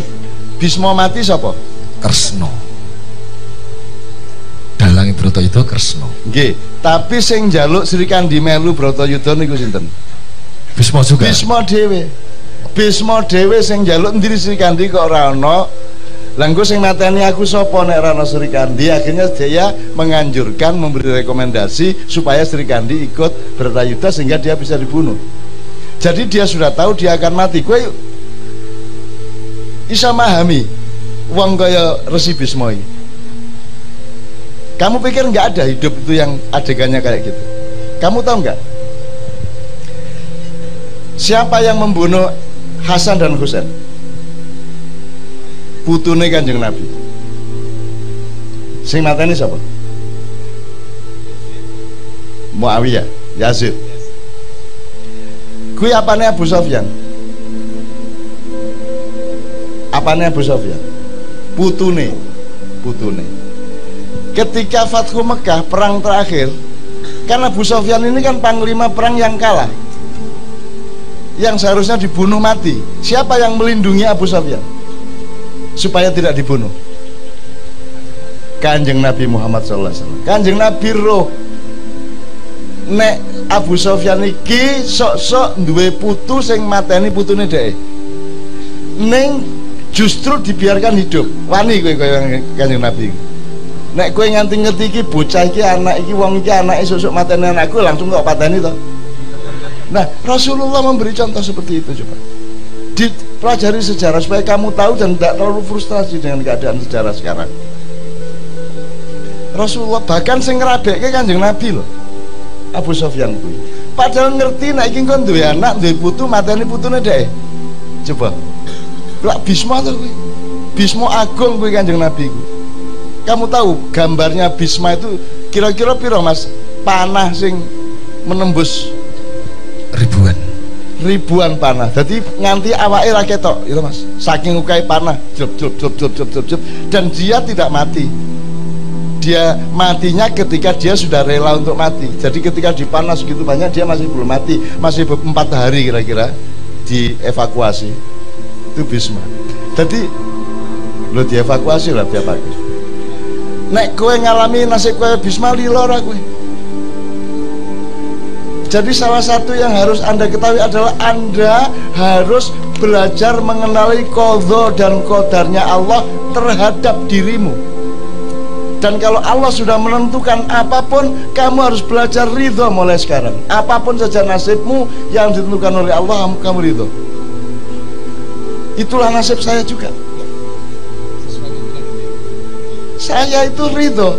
Bisma mati sapa? Kresna. Dalange Bratayuda Kresna. Nggih, tapi sing njaluk Sri Kandi melu Bratayuda niku sinten? Bisma juga. Bisma dhewe. Bisma dhewe sing njaluk ndiri Sri Kandi kok ora ana. Lah engko sing mateni aku sapa nek ora ana Sri Kandi? Akhirnya dia menganjurkan, memberi rekomendasi supaya Sri Kandi ikut Bratayuda sehingga dia bisa dibunuh. Jadi dia sudah tahu dia akan mati. Kowe bisa memahami wong kaya Resi Bisma iki. Kamu pikir nggak ada hidup itu yang adegannya kayak gitu? Kamu tahu nggak? Siapa yang membunuh Hasan dan Husain? Putune Kanjeng Nabi. Sing mateni sapa? Muawiyah, Yazid. Kuwi apane Abu Sufyan? Apane Abu Sufyan? Putune. Ketika Fathu Mekah, perang terakhir, kan Abu Sufyan ini kan panglima perang yang kalah, yang seharusnya dibunuh mati. Siapa yang melindungi Abu Sufyan supaya tidak dibunuh? Kanjeng Nabi Muhammad SAW. Kanjeng Nabi roh nek Abu Sufyan iki sok-sok duwe putu sing mateni putune dhek, ning justru dibiarkan hidup. Wani kowe kaya Kanjeng Nabi. Nek kowe nganti ngerti iki bocah iki anak iki wong iki anake sesuk mateni anakku, langsung kok pateni to. Nah, Rasulullah memberi contoh seperti itu. Coba dipelajari sejarah supaya kamu tahu dan tidak terlalu frustrasi dengan keadaan sejarah sekarang. Rasulullah bahkan sing ngerabekke Kanjeng Nabi loh, Abu Sufyan kuwi. Padahal ngerti nek iki kon duwe anak, duwe putu, mateni putune dhek. Coba. Lak Bisma to kuwi. Bisma agung kuwi Kanjeng Nabi kuwi. Kamu tahu gambarnya Bisma itu kira-kira piro Mas? Panah sing menembus ribuan panah. Jadi nganti awake ra ketok, itu Mas. Saking ukai panah, jep, dan dia tidak mati. Dia matinya ketika dia sudah rela untuk mati. Jadi ketika dipanas segitu banyak dia masih belum mati, masih 4 hari kira-kira dievakuasi. Itu Bisma. Jadi lo dievakuasi lah tiap hari. Nek kowe ngalami nasib kowe Bisma lilo ra kowe. Jadi salah satu yang harus Anda ketahui adalah Anda harus belajar mengenali qadha dan qadarnya Allah terhadap dirimu. Dan kalau Allah sudah menentukan apapun, kamu harus belajar ridho mulai sekarang. Apapun saja nasibmu yang ditentukan oleh Allah, kamu ridho. Itulah nasib saya juga. Saya itu ridho.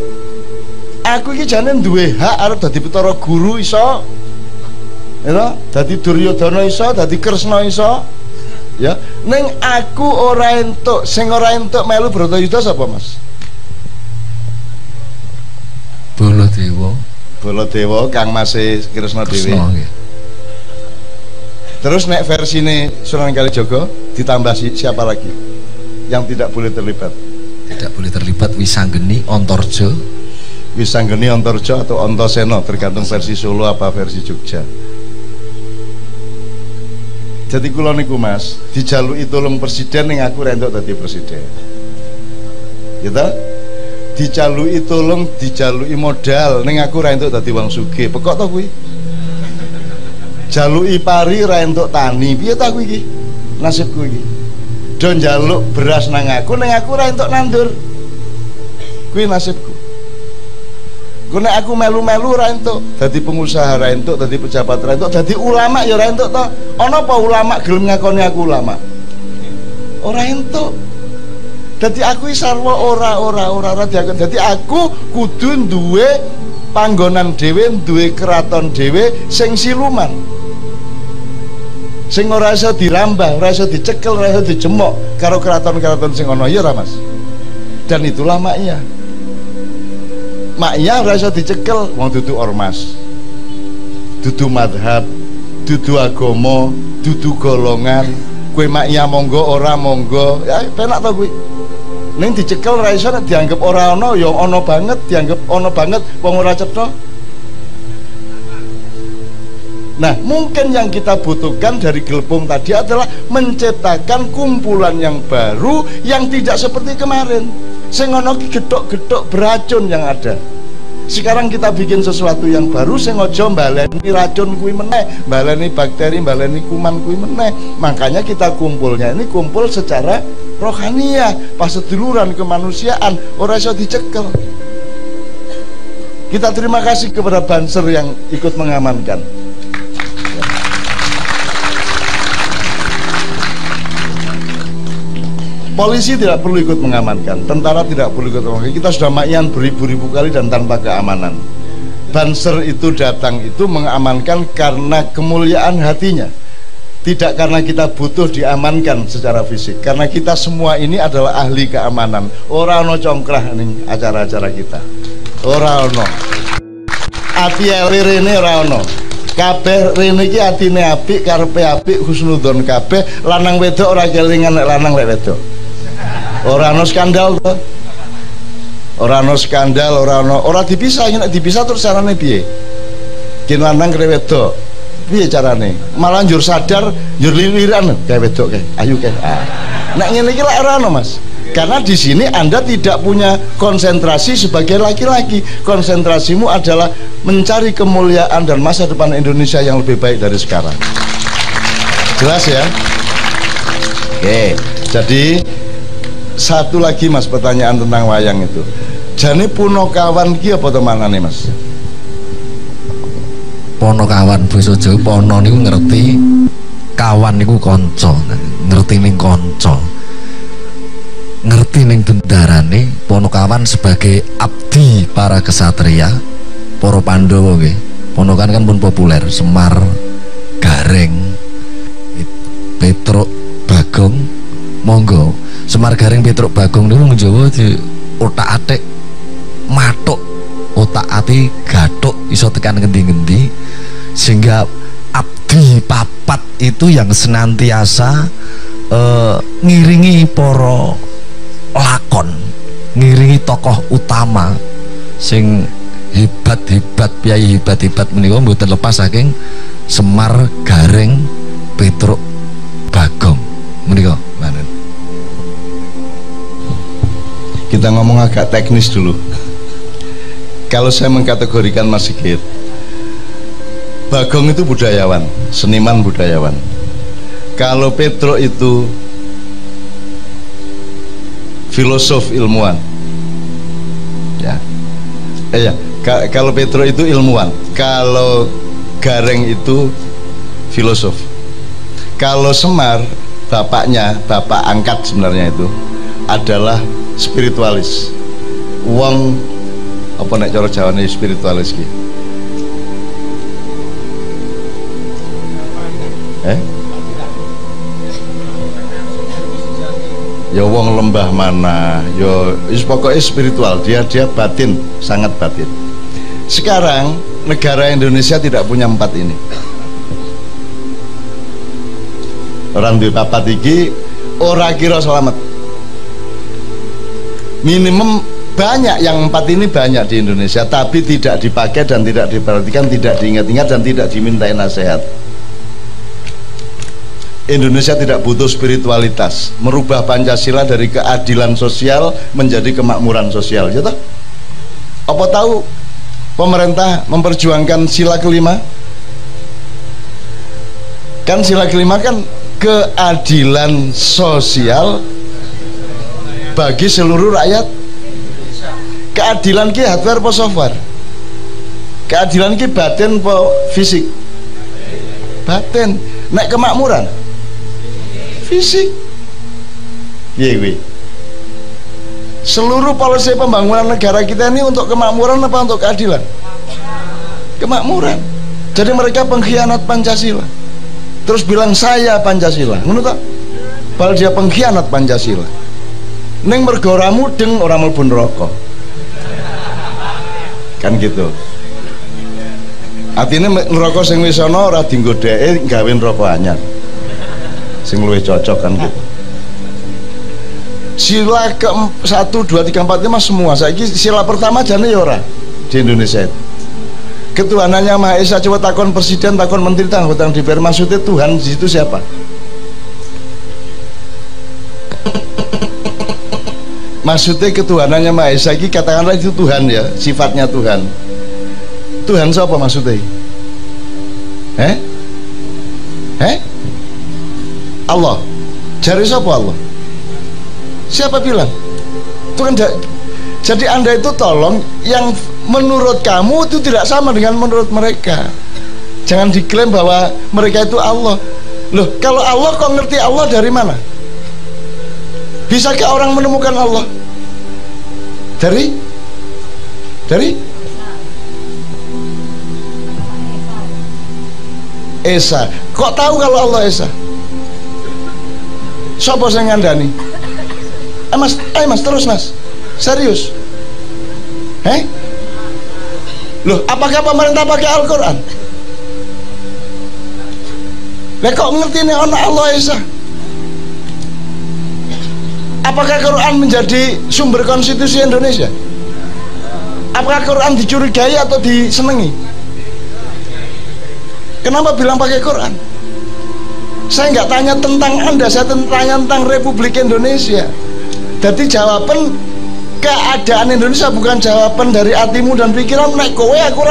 Aku iki jane duwe hak arep dadi Bathara Guru iso. Ya, dadi Duryodana iso, dadi Kresna iso. Ya, ning aku ora entuk, sing ora entuk melu Bratayuda sapa, Mas? Baladewa Kang Mase Kresna dhewe. Terus nek versine Sunan Kalijaga ditambah siapa lagi yang tidak boleh terlibat? Tidak boleh terlibat Wisanggeni Antarja. Wisanggeni Antarja atau Antasena, tergantung versi Solo apa versi Jogja. Jadi kula niku Mas, dijaluki tulung presiden ning aku ra entuk dadi presiden. Gitu? Dijaluki tulung, dijaluki modal ning aku ra entuk dadi wong sugih. Pekok to kuwi? Jaluki pari ra entuk tani. Piye ta kuwi iki? Nasibku iki. Do njaluk beras nang aku ning aku ra entuk nandur. Kuwi nasibku. Gue nek aku melu-melu ra entuk, dadi pengusaha ra entuk, dadi pejabat ra entuk, dadi ulama ya ra entuk to. Ana apa ulama gelem ngakoni aku ulama? Ora entuk. Dadi aku sarwa ora diakon. Dadi aku kudu duwe panggonan dhewe, duwe keraton dhewe sing siluman. Sing ora iso dirambah, ora iso dicekel, ora iso dijemok karo keraton-keraton sing ana ya ra Mas. Dan itulah Makkiyah. Makkiyah ora iso dicekel, wong dudu ormas, dudu madhab, dudu agama, dudu golongan, kowe mak iya monggo ora monggo, ya penak to kuwi. Ning dicekel ra iso nek dianggap ora ana ya ana banget, dianggap ana banget wong ora cetha. Nah, mungkin yang kita butuhkan dari Gelbung tadi adalah menciptakan kumpulan yang baru yang tidak seperti kemarin. Sing ana gedhok-gedhok beracun yang ada. Sekarang kita bikin sesuatu yang baru sing aja mbaleni racun kuwi meneh, mbaleni bakteri, mbaleni kuman kuwi meneh. Makanya kita kumpulnya ini kumpul secara rohaniah, paseduluran kemanusiaan, ora iso dicekel. Kita terima kasih kepada Banser yang ikut mengamankan. Polisi tidak perlu ikut mengamankan, tentara tidak perlu ikut mengamankan. Kita sudah makian beribu-ribu kali dan tanpa keamanan. Banser itu datang itu mengamankan karena kemuliaan hatinya, tidak karena kita butuh diamankan secara fisik. Karena kita semua ini adalah ahli keamanan. Ora ono congkrah ning acara-acara kita. Ora ono. Ati rene ora ono. Kabeh rene iki atine apik, karepe apik, husnudzon kabeh, lanang wedok ora kelingan nek lanang lek wedok. Ora ono skandal to. Ora ono skandal, ora dipisah, nek dipisah terus carane piye? Kin lanang kare wedok. Piye carane? Malah njur sadar, njur liliran kae wedok kae. Ayo kae. Nek ngene iki lek ora ono, Mas. Karena di sini Anda tidak punya konsentrasi sebagai laki-laki. Konsentrasimu adalah mencari kemuliaan dan masa depan Indonesia yang lebih baik dari sekarang. Jelas ya? Oke, jadi satu lagi Mas pertanyaan tentang wayang itu. Jane Punokawan ki apa to manane Mas? Ponokawan basa Jawa pono niku ngerti, kawan niku kanca, ngerti ning kanca. Ngerti ning bendarane Ponokawan sebagai abdi para kesatria, para Pandhawa nggih. Ponokan kan pun populer, Semar, Gareng, Petruk, Bagong, monggo. Semar Gareng Petruk Bagong niku wong Jawa di otak-atik matuk, otak-ati gathuk iso tekan ngendi-ngendi, sehingga abdi papat itu yang senantiasa ngiringi para lakon, ngiringi tokoh utama sing hebat-hebat, piyai hebat-hebat menika mboten lepas saking Semar Gareng Petruk Bagong menika. Kita ngomong agak teknis dulu. Kalau saya mengkategorikan Mas Sigit, Bagong itu budayawan, seniman budayawan. Kalau Petruk itu filosof ilmuwan. Ya. Ya. Kalau Petruk itu ilmuwan, kalau Gareng itu filosof. Kalau Semar, bapaknya, bapak angkat sebenarnya itu adalah spiritualis. Wong apa nek cara Jawane spiritualis ki? Ya wong lembah mana, ya pokoknya spiritual, dia batin, sangat batin. Sekarang negara Indonesia tidak punya empat ini. Orang duwe papat iki ora kira selamat. Minimum banyak yang empat ini banyak di Indonesia, tapi tidak dipakai dan tidak diperhatikan, tidak diingat-ingat dan tidak dimintai nasihat. Indonesia tidak butuh spiritualitas, merubah Pancasila dari keadilan sosial menjadi kemakmuran sosial, ya toh? Apa tahu pemerintah memperjuangkan sila kelima? Kan sila kelima kan keadilan sosial bagi seluruh rakyat. Keadilan ki hardware apa software? Keadilan ki batin apa fisik? Batin. Nek kemakmuran fisik. Piye kuwi? Seluruh polisi pembangunan negara kita ini untuk kemakmuran apa untuk keadilan? Kemakmuran. Jadi mereka pengkhianat Pancasila. Terus bilang saya Pancasila. Ngono ta? Padahal dia pengkhianat Pancasila. Ning mergo ora mudeng ora mlebu neraka. Kan gitu. Artinya neraka sing wis ana ora dienggo dheke gawe neraka anyar. Sing luwih cocok kan gitu. Sila ke 1, 2, 3, 4, 5 semua. Saiki sila pertama jane ya ora di Indonesia itu. Ketuhanannya Maha Esa. Coba takon presiden, takon menteri, takon DPR, maksudnya Tuhan di situ siapa? Maksudnya ketuhanannya Maha Esa ini katakanlah itu Tuhan ya, sifatnya Tuhan. Tuhan siapa maksudnya? Allah. Jari siapa Allah? Siapa bilang? Itu kan jadi Anda itu tolong yang menurut kamu itu tidak sama dengan menurut mereka. Jangan diklaim bahwa mereka itu Allah. Loh, kalau Allah kok ngerti Allah dari mana? Bisakah orang menemukan Allah? Dari Esa. Kok tahu kalau Allah Esa? Sopo sing ngandani? Mas terus mas. Serius? Loh, apakah pemerintah pakai Al-Quran? Lah kok ngerti nih ana Allah Esa? Apakah Quran menjadi sumber konstitusi Indonesia? Apakah Quran dicurigai atau disenangi? Kenapa bilang pakai Quran? Saya nggak tanya tentang Anda, saya tanya tentang Republik Indonesia. Jadi jawaban keadaan Indonesia bukan jawaban dari hatimu dan pikiran. Nek kowe aku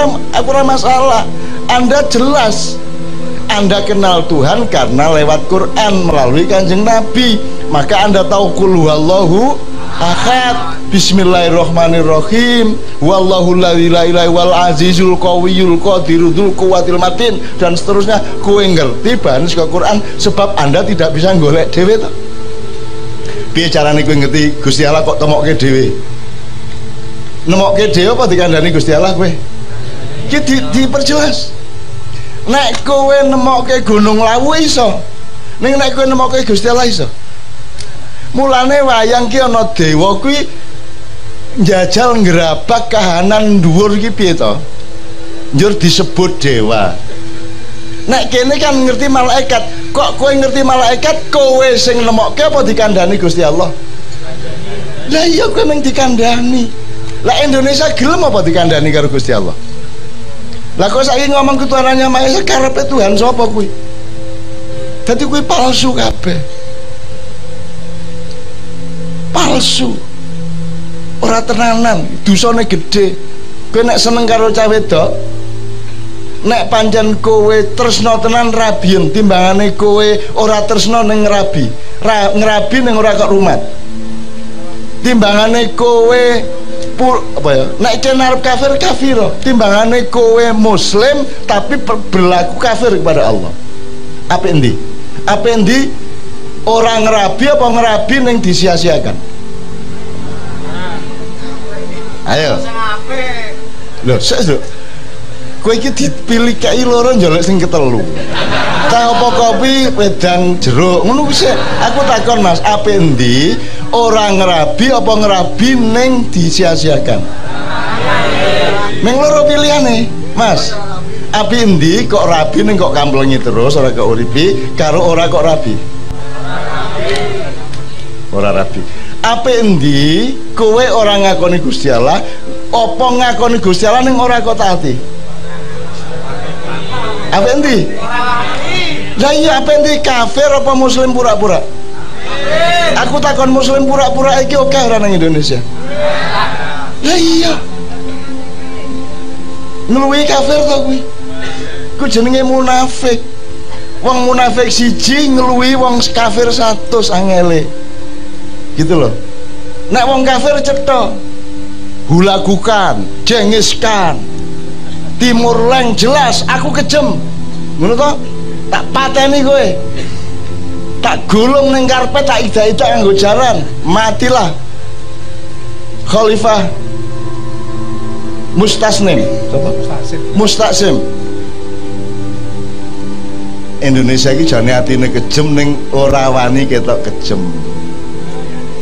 ora masalah. Anda jelas. Anda kenal Tuhan karena lewat Quran melalui Kanjeng Nabi. Maka Anda tahu qul huwallahu ahad, bismillahirrahmanirrahim, wallahu la ilaha illa wal azizul qawiyul qadirul quwwatil matin, dan seterusnya. Kowe ngerti bahan saka Quran sebab Anda tidak bisa golek dhewe to. Piye carane kowe ngerti Gusti Allah kok temokke dhewe? Nemokke dhewe apa dikandani Gusti Allah kowe? Ki diperjelas. Nek kowe nemokke Gunung Lawu iso. Ning nek kowe nemokke Gusti Allah iso. Mulane wayang ki ana dewa kuwi njajal ngrabak kahanan dhuwur ki piye to? Njur disebut dewa. Nek kene kan ngerti malaikat. Kok kowe ngerti malaikat, kowe sing nemokke apa dikandani Gusti Allah? Lah iya kowe mung dikandani. Lah Indonesia gelem apa dikandani karo Gusti Allah? Lah kok saiki ngomong ketuhanannya Maha Esa karepe Tuhan sapa kuwi? Dadi kuwi palsu kabeh. Palsu, ora tenanan, dosane gede. Kowe nek seneng karo cah wedok, nek pancen kowe tresno tenan rabien timbangane kowe ora tresno ning ngrabi. Ngrabi ning ora kok rumat. Timbangane kowe apa ya? Nek kene arep kafir timbangane kowe muslim tapi berlaku kafir kepada Allah. Apa endi? Apa endi? Orang ngerabi apa ngerabi yang disia-siakan? Ayo. Loh, saya kowe iki dipilih kai loro njaluk sing ketelu. Teh apa kopi wedang jeruk ngono wis. Aku takon Mas, apa endi? Orang ngerabi apa ngerabi ning disia-siakan? Ming loro pilihane, Mas. Apa endi kok rabi ning kok kamplengi terus ora kok uripi karo ora kok rabi? Ora rabi. Apa endi kowe ora ngakoni Gusti Allah apa ngakoni Gusti Allah ning ora kok taati? Apa endi? Lah iya apa endi kafir apa muslim pura-pura? Aku takon muslim pura-pura iki oke ora nang Indonesia? Lah iya. Ngluwi kafir to kuwi. Ku jenenge munafik. Wong munafik siji ngluwi wong kafir 100 angele. Gitu loh. Nek wong kafir cetha, hulagukan, jengiskan, timur leng jelas, aku kejem. Ngono to? Tak pateni kowe. Tak gulung ning karpet, tak ida-ida nganggo jalan, matilah. Khalifah Mustasnim. Coba Mustaksim. Indonesia iki jane atine kejem ning ora wani ketok kejem.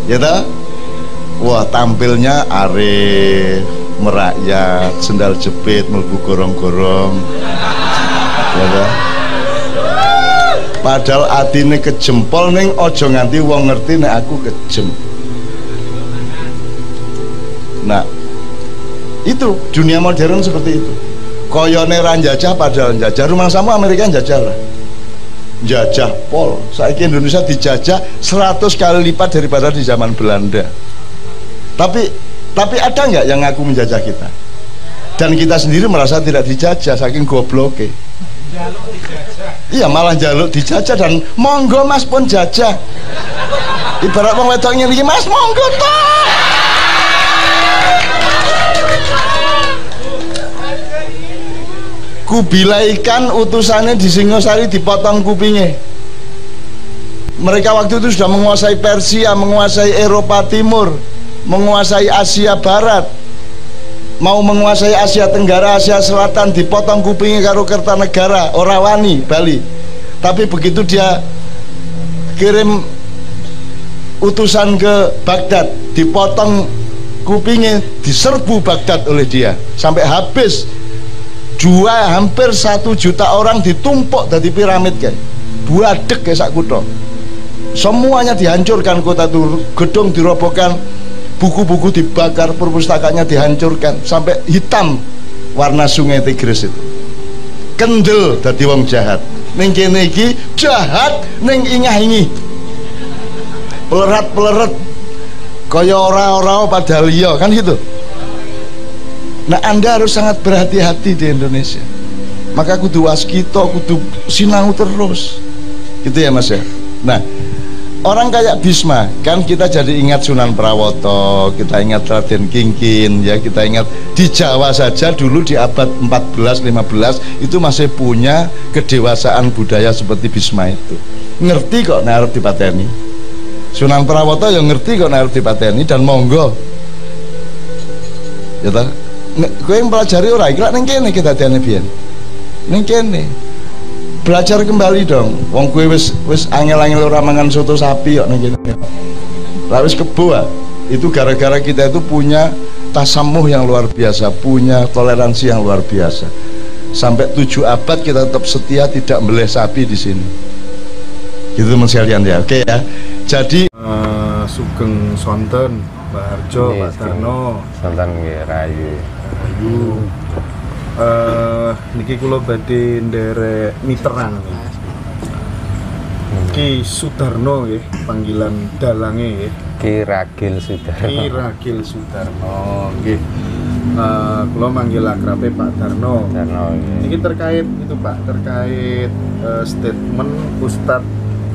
Ya toh? Wah, tampilnya arif, merakyat, sendal jepit, mlebu gorong-gorong. Ya kan? Padahal atine kejempol ning aja nganti wong ngerti nek aku kejem. Nah, itu dunia modern seperti itu. Koyone ra njajah padahal njajah. Rumah samu Amerika njajah lah. Jajah pol. Saiki Indonesia dijajah 100 kali lipat daripada di zaman Belanda. Tapi ada nggak yang ngaku menjajah kita? Dan kita sendiri merasa tidak dijajah saking gobloknya. Iya, malah jaluk dijajah dan monggo mas pun jajah. Ibarat wong wedok ngene iki, mas monggo toh. Kubilaikan utusannya di Singosari dipotong kupingnya. Mereka waktu itu sudah menguasai Persia, menguasai Eropa Timur, menguasai Asia Barat, mau menguasai Asia Tenggara, Asia Selatan, dipotong kupingnya karo Kertanegara, ora wani Bali. Tapi begitu dia kirim utusan ke Baghdad, dipotong kupingnya, diserbu Baghdad oleh dia sampai habis. Hampir 1 juta orang ditumpuk dari piramid kan, buadek kayak sak kutho. Semuanya dihancurkan, kota itu gedung dirobohkan, buku-buku dibakar, perpustakaannya dihancurkan sampai hitam warna sungai Tigris itu. Kendel dadi wong jahat. Ning kene iki jahat ning ingah-ingi. Pelerat-peleret kaya ora-ora padahal iya kan gitu. Nah, Anda harus sangat berhati-hati di Indonesia. Maka kudu waskito, kudu sinau terus. Gitu ya Mas ya. Nah, orang kayak Bisma, kan kita jadi ingat Sunan Prawoto, kita ingat Raden Kingkin, ya kita ingat di Jawa saja dulu di abad 14-15 itu masih punya kedewasaan budaya seperti Bisma itu. Ngerti kok nek arep dipateni. Sunan Prawoto yang ngerti kok nek arep dipateni dan monggo. Ya ta? Kowe mempelajari ora iki lak ning kene kita dene biyen. Ning kene. Belajar kembali dong. Wong kowe wis angel-angel ora mangan soto sapi kok ning kene. Lah wis kebo. Itu gara-gara kita itu punya tasamuh yang luar biasa, punya toleransi yang luar biasa. Sampai 7 abad kita tetap setia tidak meleh sapi di sini. Gitu teman sekalian ya. Oke ya. Jadi Sugeng Sonten, Mbak Harjo, Pak Darno, Sonten nggih Rayu. Niki kula badhe nderek miteran Ki Sudarno nggih, panggilan dalange nggih. Ki Ragil Sudarno. Ki Ragil Sudarno nggih. Kula manggil akrabe Pak Darno. Darno nggih. Niki terkait itu Pak, terkait statement Ustadz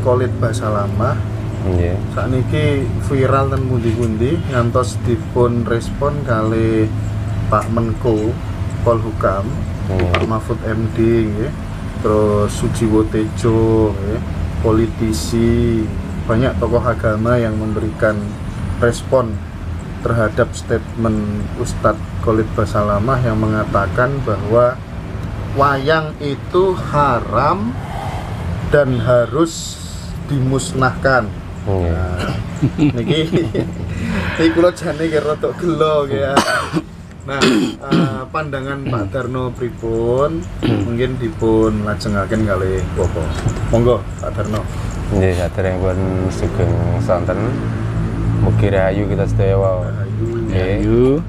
Khalid Basalamah. Nggih. Sakniki viral ten pundi-pundi ngantos dipun respon kali Pak Menko Polhukam, Pak Mahfud MD nggih, terus Sujiwo Tejo nggih, politisi, banyak tokoh agama yang memberikan respon terhadap statement Ustadz Khalid Basalamah yang mengatakan bahwa wayang itu haram dan harus dimusnahkan. Nah, niki kula jane ki rada gelo ya. Nah, pandangan Pak Darno pripun mungkin dipun lajengaken kalih Bapak. Monggo Pak Darno. Nggih, saderengipun Sugeng Sonten. Mugi rahayu kita sedaya wae. Rahayu.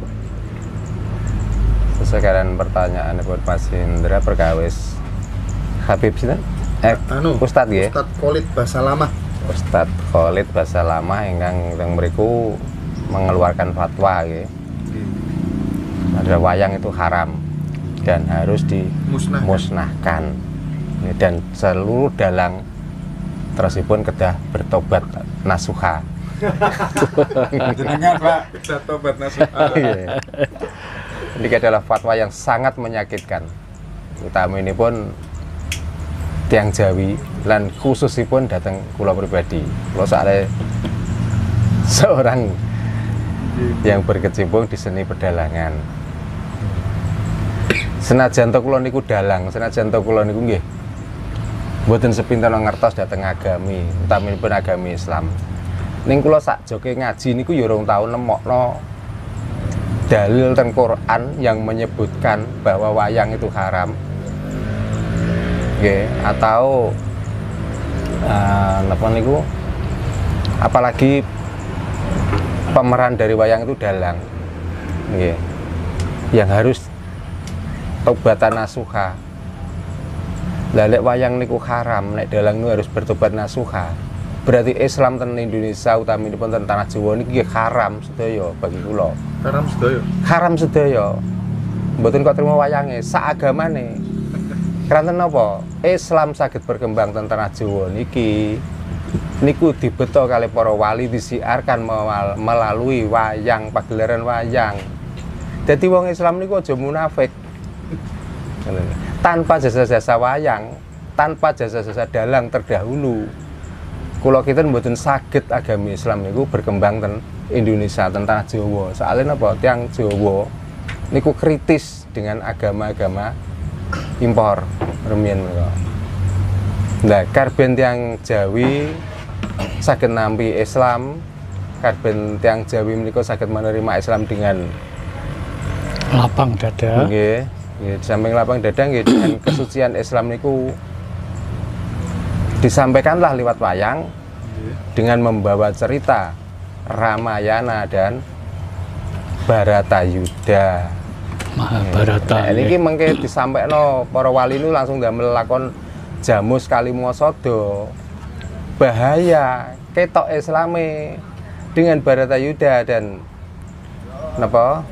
Sesuai kalian pertanyaan buat Mas Indra perkawis Habib sinten? Ustadz nggih. Ustadz Khalid Basalamah. Ustadz Khalid Basalamah ingkang mriku mengeluarkan fatwa nggih. Ada wayang itu haram dan harus dimusnahkan. Dan seluruh dalang terusipun kedah bertobat nasuha. Jenengan Pak, kedah tobat nasuha. Ini adalah fatwa yang sangat menyakitkan. Utama ini pun tiang Jawi dan khususipun datang kula pribadi. Kula soalnya seorang yang berkecimpung di seni pedalangan. Senajan to kula niku dalang, senajan to kula niku nggih mboten sepinten ngertos dhateng agami, utaminipun agami Islam. Ning kula sak joke ngaji niku ya urung tau nemokno dalil teng Quran yang menyebutkan bahwa wayang itu haram, nggih, atau napa niku, apalagi pemeran dari wayang itu dalang, nggih, yang harus taubatan nasuha. Lah lek wayang niku haram, nek dalang niku harus bertobat nasuha. Berarti Islam ten Indonesia utaminipun ten tanah Jawa niki haram sedaya bagi kula. Haram sedaya. Haram sedaya. Mboten kok trimo wayange, sak agamane. Keranten napa? Islam saged berkembang ten tanah Jawa niki niku dibeto kali para wali disiarkan melalui wayang, pagelaran wayang. Jadi wong Islam niku aja munafik. Tanpa jasa-jasa wayang, tanpa jasa-jasa dalang terdahulu, kula kita mboten saged agami Islam niku berkembang ten Indonesia, ten tanah Jawa. Soalnya napa? Tiang Jawa niku kritis dengan agama-agama impor rumiyin menika. Nah, karben tiang Jawi saged nampi Islam, karben tiang Jawi menika saged menerima Islam dengan lapang dada. Nggih, nggih, di samping lapang dada nggih dengan kesucian Islam niku disampaikanlah lewat wayang dengan membawa cerita Ramayana dan Baratayuda. Mahabharata. Nah, ini mengke disampaikno para wali nu langsung damel lakon Jamus Kalimawasada. Bahaya ketok Islame dengan Baratayuda dan napa?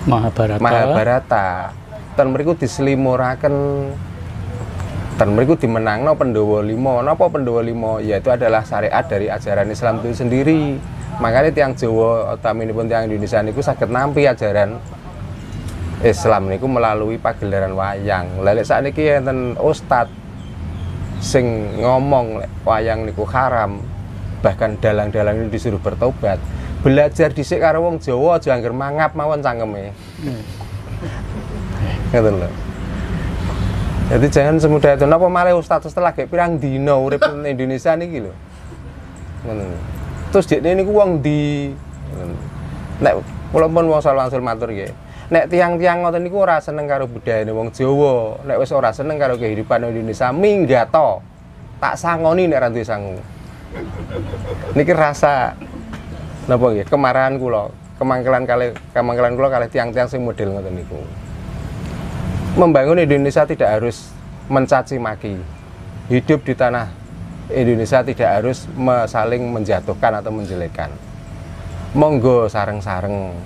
Mahabharata. Ten mriku dislimuraken, ten mriku dimenangno Pandhawa 5. Napa Pandhawa 5? Yaitu adalah syariat dari ajaran Islam itu sendiri. Makanya tiang Jawa utaminipun tiang Indonesia niku saged nampi ajaran Islam niku melalui pagelaran wayang. Lha lek sakniki enten ustad sing ngomong lek wayang niku haram, bahkan dalang-dalang itu disuruh bertobat. Belajar dhisik karo wong Jawa aja angger mangap mawon cangkeme. Ngoten lho. Jadi jangan semudah itu. Napa malah ustaz-ustaz lagi pirang dina urip ning Indonesia niki lho. Ngoten. Terus dekne niku wong ndi? Nek kula pun wong Salwansul matur nggih. Nek tiang-tiang ngoten niku ora seneng karo budayane wong Jawa. Nek wis ora seneng karo kehidupan Indonesia, minggato. Tak sangoni nek ra duwe sangu. Niki rasa napa nggih, kemarahan kula, kemangkelan kula kalih tiang-tiang sing model ngoten niku. Membangun Indonesia tidak harus mencaci maki. Hidup di tanah Indonesia tidak harus saling menjatuhkan atau menjelekkan. Monggo sareng-sareng.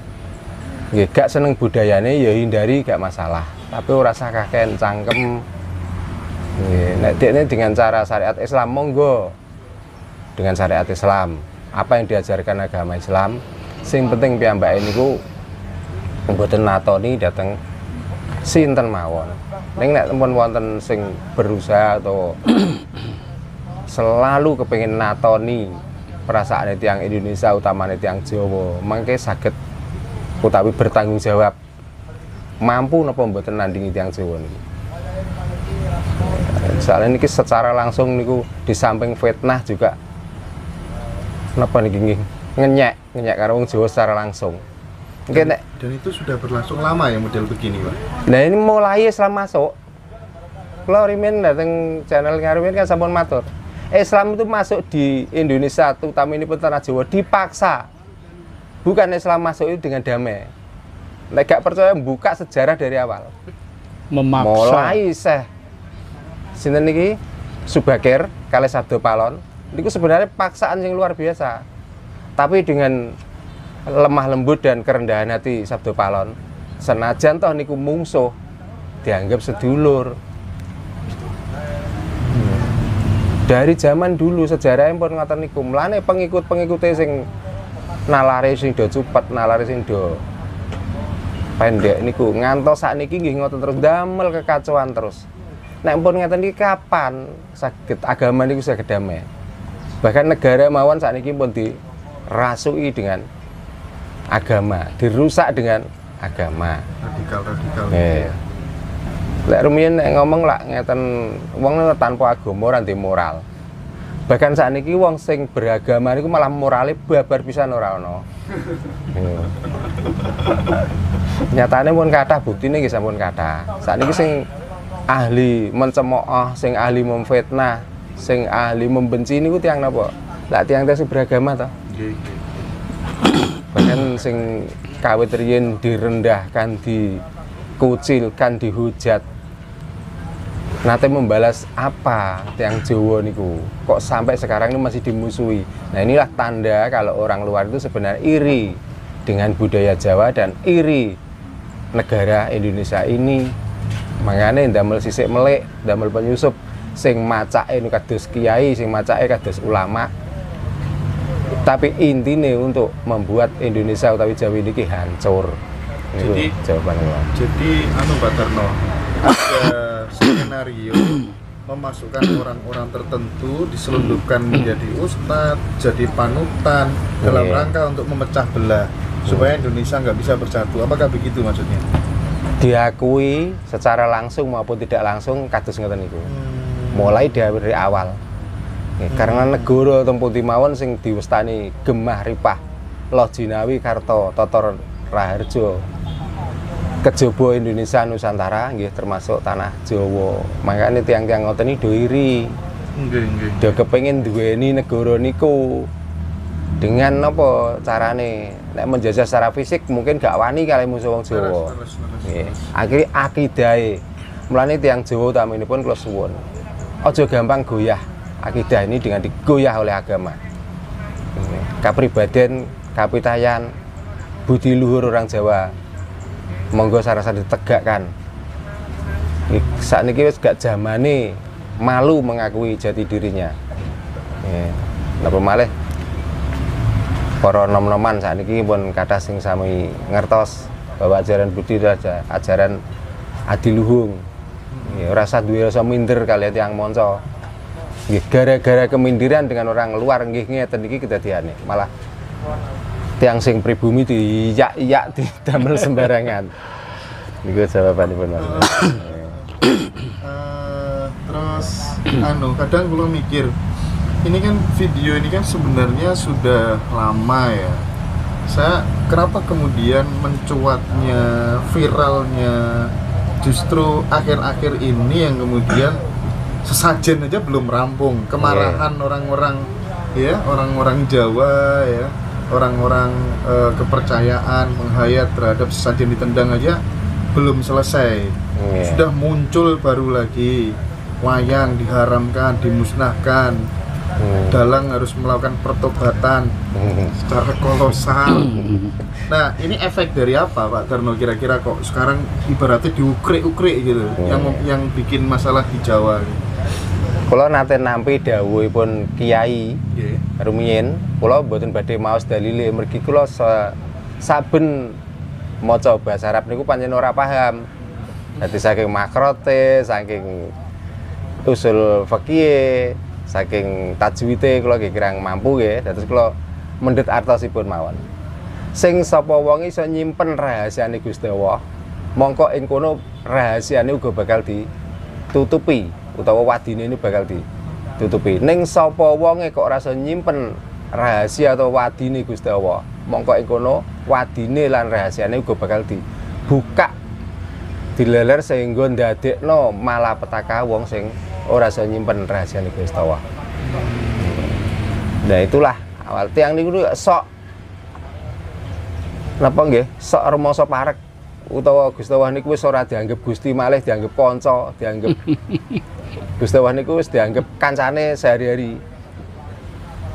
Nggih, gak seneng budayane ya hindari, gak masalah. Tapi ora usah kaken cangkem. Nggih, nek dekne dengan cara syariat Islam monggo. Dengan syariat Islam, apa yang diajarkan agama Islam, sing penting piyambake niku mboten natoni dateng sinten mawon. Ning nek tempun wonten sing berusaha atau selalu kepengin natoni perasaan tiang Indonesia utamane tiang Jawa, mangke saged utawi bertanggung jawab mampu napa mboten nandingi tiang Jawa niki. Soalnya niki secara langsung niku di samping fitnah juga napa niki ngenyek karo wong Jawa secara langsung. Dan itu sudah berlangsung lama ya model begini, Pak? Nah ini mulai Islam masuk. Kalau Rimin datang channel Rimin kan sampun matur. Islam itu masuk di Indonesia, terutama ini pun tanah Jawa, dipaksa. Bukan Islam masuk itu dengan damai. Nek gak percaya buka sejarah dari awal. Memaksa. Mulai sinten niki Subakir kali Sabdo Palon. Niku sebenarnya paksaan yang luar biasa. Tapi dengan lemah lembut dan kerendahan hati Sabdo Palon, senajan toh niku mungsuh dianggap sedulur. Dari zaman dulu sejarahnya pun ngoten niku. Mulane pengikut-pengikute sing nalare sing do cupet, nalare sing do pendek niku ngantos sakniki nggih ngoten terus damel kekacauan terus. Nek pun ngeten iki kapan saged agama niku saged damai. Bahkan negara mawon sakniki pun dirasuki dengan agama, dirusak dengan agama. Radikal. Lek rumiyin nek ngomong lak ngeten wong tanpa agama ora ndek moral. Bahkan saat ini wong sing beragama niku malah morale babar pisan ora ono. Nyatane pun kathah buktine nggih sampun kathah. Saat ini sing ahli mencemooh, sing ahli memfitnah, sing ahli membenci niku tiyang napa? Lah tiyang sing beragama to. Bahkan sing kawit riyen direndahkan, dikucilkan, dihujat. Nate membalas apa tiang Jawa niku kok sampai sekarang ini masih dimusuhi. Nah inilah tanda kalau orang luar itu sebenarnya iri dengan budaya Jawa dan iri negara Indonesia ini. Makanya ndamel sisik melek, ndamel penyusup sing macake nu kados kiai, sing macake kados ulama. Tapi intinya untuk membuat Indonesia utawi Jawa ini hancur. Jadi jawabannya. Jadi Pak Tarno, ada skenario memasukkan orang-orang tertentu diselundupkan menjadi ustadz, jadi panutan dalam rangka untuk memecah belah supaya Indonesia nggak bisa bersatu. Apakah begitu maksudnya? Diakui secara langsung maupun tidak langsung kados ngoten niku. Mulai dari awal. Karena negara tempuh mawon sing diwestani Gemah Ripah, Loh Jinawi Karto, Totor Raharjo, kejaba Indonesia Nusantara nggih termasuk tanah Jawa. Makanya tiang-tiang ngoten iki do iri. Nggih. Do kepengin duweni negara niku. Dengan apa carane? Nek menjajah secara fisik mungkin gak wani kali musuh wong Jawa. Nggih. Akhire akidahe. Mulane tiang Jawa utaminipun kula suwun. Aja gampang goyah akidah ini dengan digoyah oleh agama. Kapribadian, kapitayan, budi luhur orang Jawa monggo sarasa ditegakkan. Saat ini wis gak zamane malu mengakui jati dirinya. Napa malih para nom-noman saat ini pun kathah sing sami ngertos bahwa ajaran budi raja, ajaran adiluhung. Rasa duwe rasa minder kalian yang monco. Gara-gara kemindiran dengan orang luar nggih ngeten iki kedadiane. Malah tiang sing pribumi diiyak-iyak didamel sembarangan. Niku jawabanipun Mas. Terus kadang kula mikir ini kan video ini kan sebenarnya sudah lama ya. Saya kenapa kemudian mencuatnya, viralnya justru akhir-akhir ini yang kemudian sesajen aja belum rampung, kemarahan orang-orang ya, orang-orang Jawa ya, orang-orang kepercayaan menghayat terhadap sesajen ditendang aja belum selesai. Sudah muncul baru lagi wayang diharamkan, dimusnahkan. Dalang harus melakukan pertobatan secara kolosal. Nah, ini efek dari apa, Pak Tarno? Kira-kira kok sekarang ibaratnya diukrik-ukrik gitu, yang bikin masalah di Jawa. Kula nate nampi dawuhipun Kiai rumiyin, kula mboten badhe maos dalile mergi kula saben maca basa Arab niku pancen ora paham. Dadi saking makrote, saking usul fikih, saking tajwite kula nggih kirang mampu nggih, dados kula mendhet artosipun mawon. Sing sapa wong iso nyimpen rahasiane Gusti Allah, mongko ing kono rahasiane uga bakal ditutupi utawa wadine ini bakal ditutupi. Ning sapa wonge kok ora iso nyimpen rahasia atau wadine Gusti Allah, mongko ing kono wadine lan rahasiane uga bakal dibuka, dileler sehingga ndadekno malapetaka wong sing ora iso nyimpen rahasiane Gusti Allah. Nah itulah awal tiang niku sok napa nggih, sok remasa parek utawa Gusti Allah niku wis ora dianggep Gusti malih dianggep kanca, dianggep Gusti Allah niku wis dianggep kancane sehari-hari.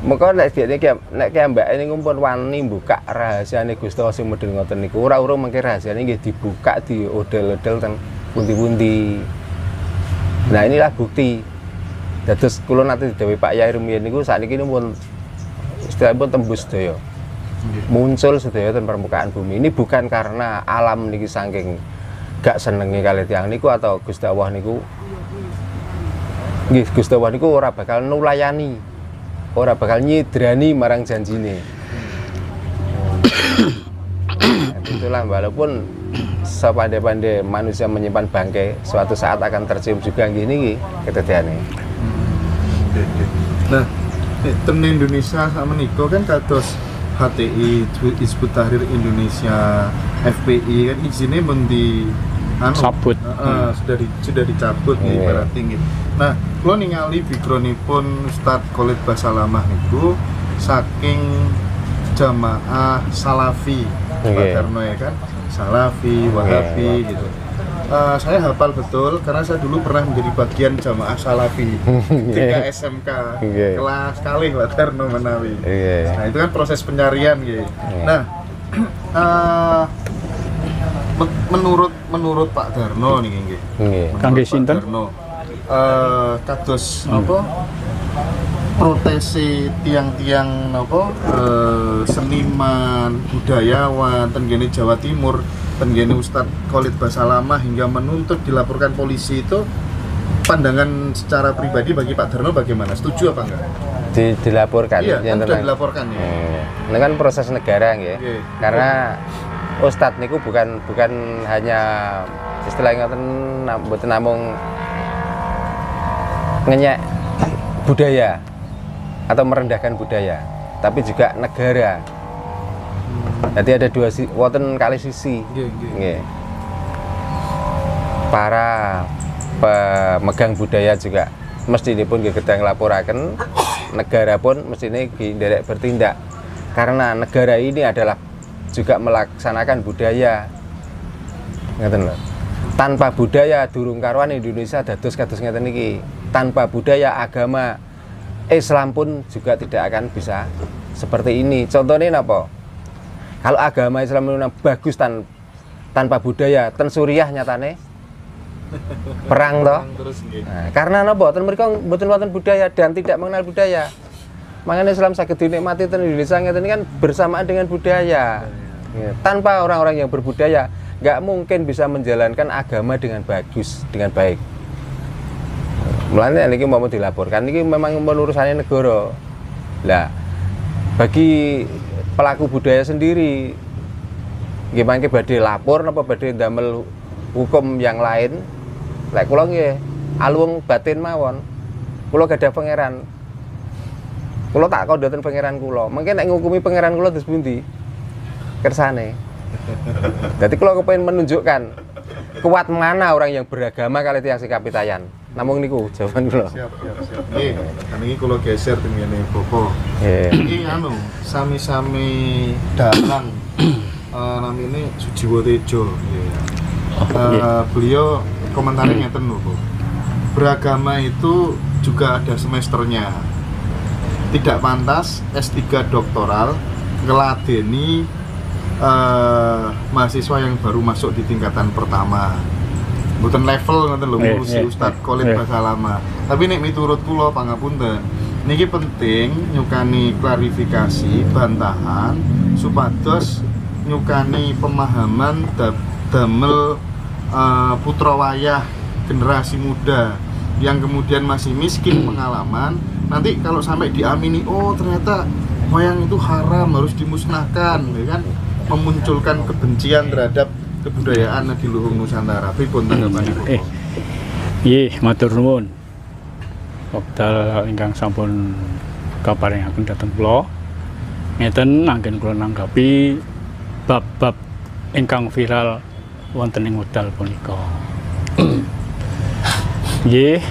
Mengko nek mbak ini ngumpul wani buka rahasiane Gusti Allah sing model ngoten niku ora urung mengke rahasiane nggih dibuka diodel-odel teng pundi-pundi. Nah inilah bukti. Dados kula nate didhawuhi Pak Yai rumiyin niku sakniki pun istilahipun tembus sedaya. Muncul sedaya ten permukaan bumi. Ini bukan karena alam niki saking gak senenge kali tiyang niku atau Gusti Allah niku. Nggih Gusti Allah niku ora bakal nulayani, ora bakal nyidrani marang janjine. Itulah walaupun sepandai-pandai manusia menyimpan bangkai, suatu saat akan tercium juga gini kedadiane. Nah, ten Indonesia sama Niko kan kados HTI, Hizbut Tahrir Indonesia, FPI kan izinnya mendi Cabut. sudah dicabut nih ibarat tinggi. Nah, kalau ningali backgroundipun Ustadz Khalid Basalamah niku saking jamaah Salafi, Pak Darno ya kan, Salafi, Wahabi gitu. Saya hafal betul karena saya dulu pernah menjadi bagian jamaah Salafi ketika SMK kelas kali Pak Darno menawi. Nah itu kan proses pencarian gitu. Nah menurut Pak Darno nih nggih. Kangge sinten? Kados apa? Protesi tiang-tiang apa seniman, budayawan tenggene Jawa Timur, tenggene Ustadz Khalid Basalamah hingga menuntut dilaporkan polisi itu pandangan secara pribadi bagi Pak Darno bagaimana? Setuju apa enggak? Dilaporkan. Iya, kan sudah dilaporkan ya. Ini kan proses negara ya. Karena Ustadz niku bukan hanya istilahnya mboten namung ngenyek budaya atau merendahkan budaya, tapi juga negara. Jadi ada dua wonten kali sisi. Nggih. Para pemegang budaya juga mesti ini pun gedang laporaken, negara pun mesti ini nderek bertindak. Karena negara ini adalah juga melaksanakan budaya. Ngeten lho. Tanpa budaya durung karuan Indonesia dados kados ngeten iki. Tanpa budaya agama Islam pun juga tidak akan bisa seperti ini. Contohnya apa? Kalau agama Islam itu bagus tanpa budaya, ten Suriah nyatane perang toh. Nah, karena apa? Ten mereka mboten wonten budaya dan tidak mengenal budaya. Makanya Islam saged dinikmati ten Indonesia ngeten ini kan bersamaan dengan budaya. Tanpa orang-orang yang berbudaya, nggak mungkin bisa menjalankan agama dengan bagus, dengan baik. Mulanya ini mau dilaporkan, ini memang urusannya negara. Lah, bagi pelaku budaya sendiri, gimana badhe lapor, apa badhe damel hukum yang lain? Lek kula nggih, alung batin mawon. Kula gadah pangeran. Kula tak kondoten pangeran kula. Mungkin nek ngukumi pangeran kula terus pundi? Kersane. Jadi kula kepengin menunjukkan kuat mana orang yang beragama kali tiang sikapitayan. Namun niku jawaban kula. Siap. Nggih, kan iki kula geser tengene Boko. Iki sami-sami dalang namanya Sujiwo Tejo. Beliau komentarnya ngeten lho, Bu. Beragama itu juga ada semesternya. Tidak pantas S3 doktoral ngeladeni mahasiswa yang baru masuk di tingkatan pertama. Mboten level ngoten lho ngurusi Ustadz Khalid Basalamah. Tapi nek miturut kula pangapunten, niki penting nyukani klarifikasi, bantahan supados nyukani pemahaman damel putra wayah generasi muda yang kemudian masih miskin pengalaman. Nanti kalau sampai diamini, oh ternyata wayang itu haram, harus dimusnahkan, ya kan? Memunculkan kebencian terhadap kebudayaan di luhung Nusantara. Pripun tanggapanipun? Matur nuwun. Wekdal ingkang sampun kaparingaken dhateng kula. Ngeten anggen kula nanggapi bab-bab ingkang viral wonten ing wekdal punika. Nggih.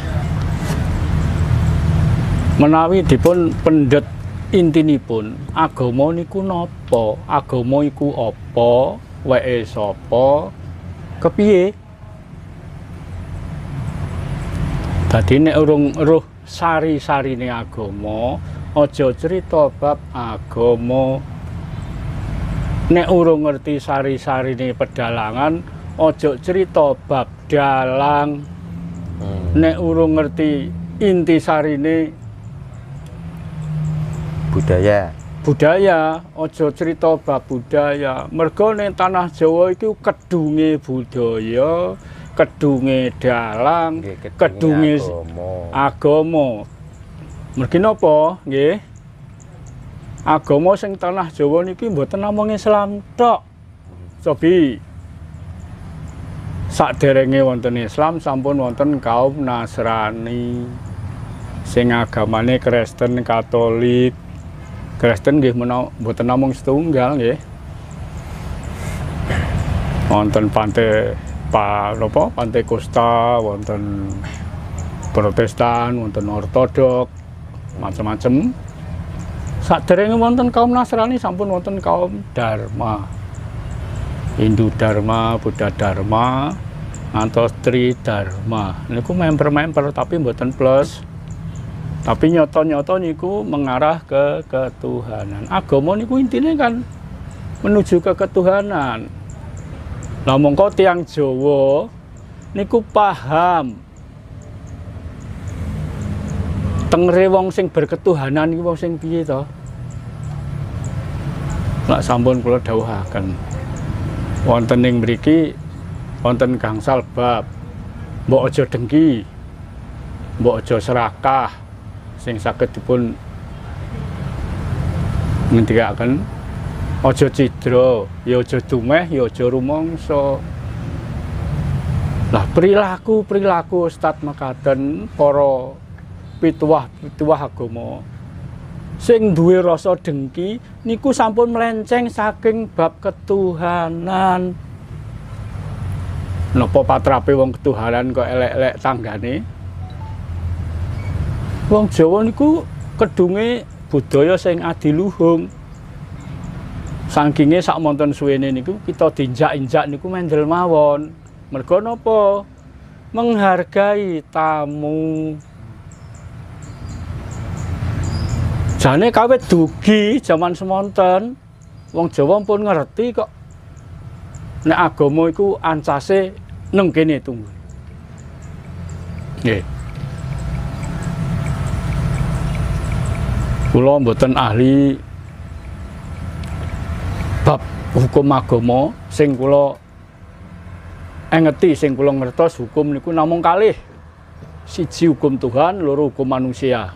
Menawi dipun pendet intinipun agama niku napa? Agama iku apa? Wae sapa? Kepiye? Dadi nek urung roh sari-sarine agama, aja cerita bab agama. Nek urung ngerti sari-sarine pedalangan, aja cerita bab dalang. Nek urung ngerti inti sarine budaya, aja cerita bab budaya. Mergo ning tanah Jawa iki kedunge budaya, kedunge dalang, kedunge agama. Mergi napa? Nggih. Agama sing tanah Jawa niki mboten namung Islam tok. Sobi. Saderenge wonten Islam sampun wonten kaum Nasrani. sing agamane Kristen, Katolik. Kristen nggih mboten namung setunggal nggih. Wonten Pantai Kosta, wonten Protestan, wonten Ortodok, macam-macam. Saderenge wonten kaum Nasrani sampun wonten kaum Dharma. Hindu Dharma, Buddha Dharma, ngantos Tri Dharma. Niku member-member tapi mboten plus. Tapi nyoto-nyoto niku mengarah ke ketuhanan. Agama niku intinya kan menuju ke ketuhanan. Lah mongko tiyang Jawa niku paham tengere wong sing berketuhanan iki wong sing piye to? Lak sampun kula dawuhaken. Wonten ing mriki wonten gangsal bab. Mbok aja dengki. Mbok aja serakah sing saged dipun ngendikaken. Aja cidra, ya aja dumeh, ya aja rumangsa. Lah perilaku Ustaz mekaten para pituwah agama sing duwe rasa dengki niku sampun melenceng saking bab ketuhanan. Napa patrape wong ketuhanan kok elek-elek tanggane? Wong Jawa niku kedunge budaya sing adiluhung. Sangkinge sak monten suwene niku kita dinjak-injak niku mendel mawon. Mergo napa? Menghargai tamu. Jane kawit dugi jaman semonten wong Jawa pun ngerti kok nek agama iku ancase neng kene tunggu. Nggih. Kula mboten ahli bab hukum agama, sing kula engeti, sing kula ngertos hukum niku namung kalih. Siji hukum Tuhan, loro hukum manusia.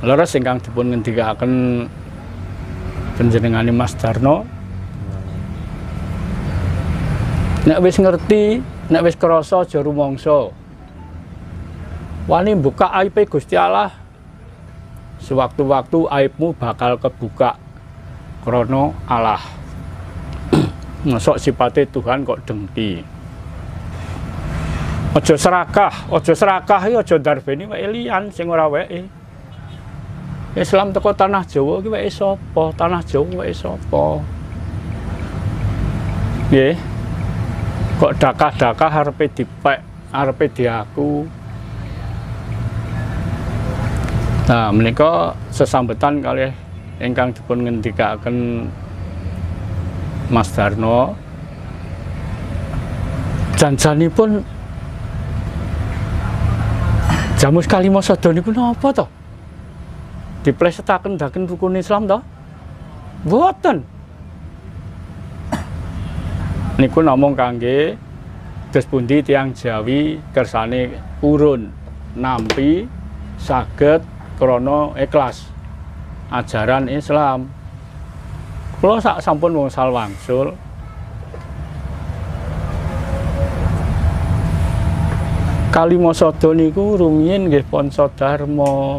Leres ingkang dipun ngendikaken panjenengane Mas Darno. Nek wis ngerti, nek wis krasa aja rumangsa. Wani buka aib Gusti Allah. Sewaktu-waktu aibmu bakal kebuka krana Allah. Masuk sifatnya Tuhan kok dengki. Aja serakah ya aja ndarbeni wae liyan sing ora wae. Islam teko tanah Jawa iki wae sapa? Tanah Jawa wae sapa? Nggih. Kok dakah-dakah arepe dipek, arepe diaku. Nah, menika sesambetan kalih ingkang dipun ngendikaken Mas Darno. Janjanipun jamus kalima sada niku napa to? Diplesetaken daken rukun Islam to? Mboten. Niku namung kangge dos pundi tiyang Jawi kersane urun nampi saged krana ikhlas ajaran Islam. Kula sak sampun wangsul wangsul kalima sada niku rumiyin nggih Panca Dharma.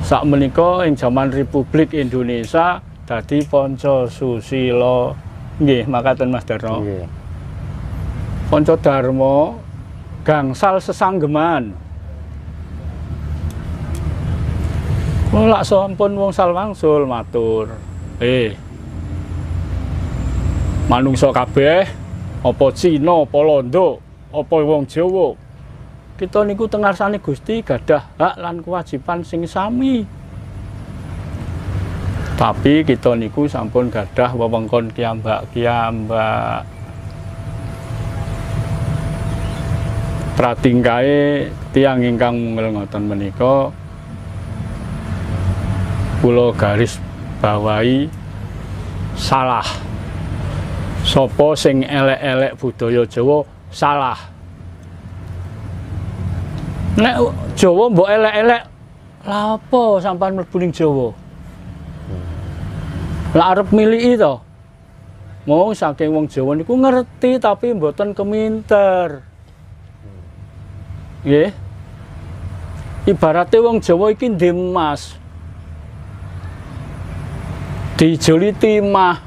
Sakmenika ing jaman Republik Indonesia dadi Panca Susila. Nggih, makaten Mas Darno. Nggih. Panca Dharma gangsal sesanggeman. Kula sampun wangsul wangsul matur. Manungsa kabeh, apa Cina, apa Londo, apa wong Jawa, kita niku teng ngarsane Gusti gadah hak lan kewajiban sing sami. Tapi kita niku sampun gadah wewengkon kiambak-kiambak. Pratingkae tiyang ingkang mungel ngoten menika kula garis bawahi salah. Sapa sing elek-elek budaya Jawa salah. Nek Jawa mbok elek-elek, lha apa sampean mlebu ning Jawa? Lah arep miliki to. Mau saking wong Jawa niku ngerti tapi mboten keminter. Nggih. Ibaratnya wong Jawa iki ndek emas. Dijoliti mah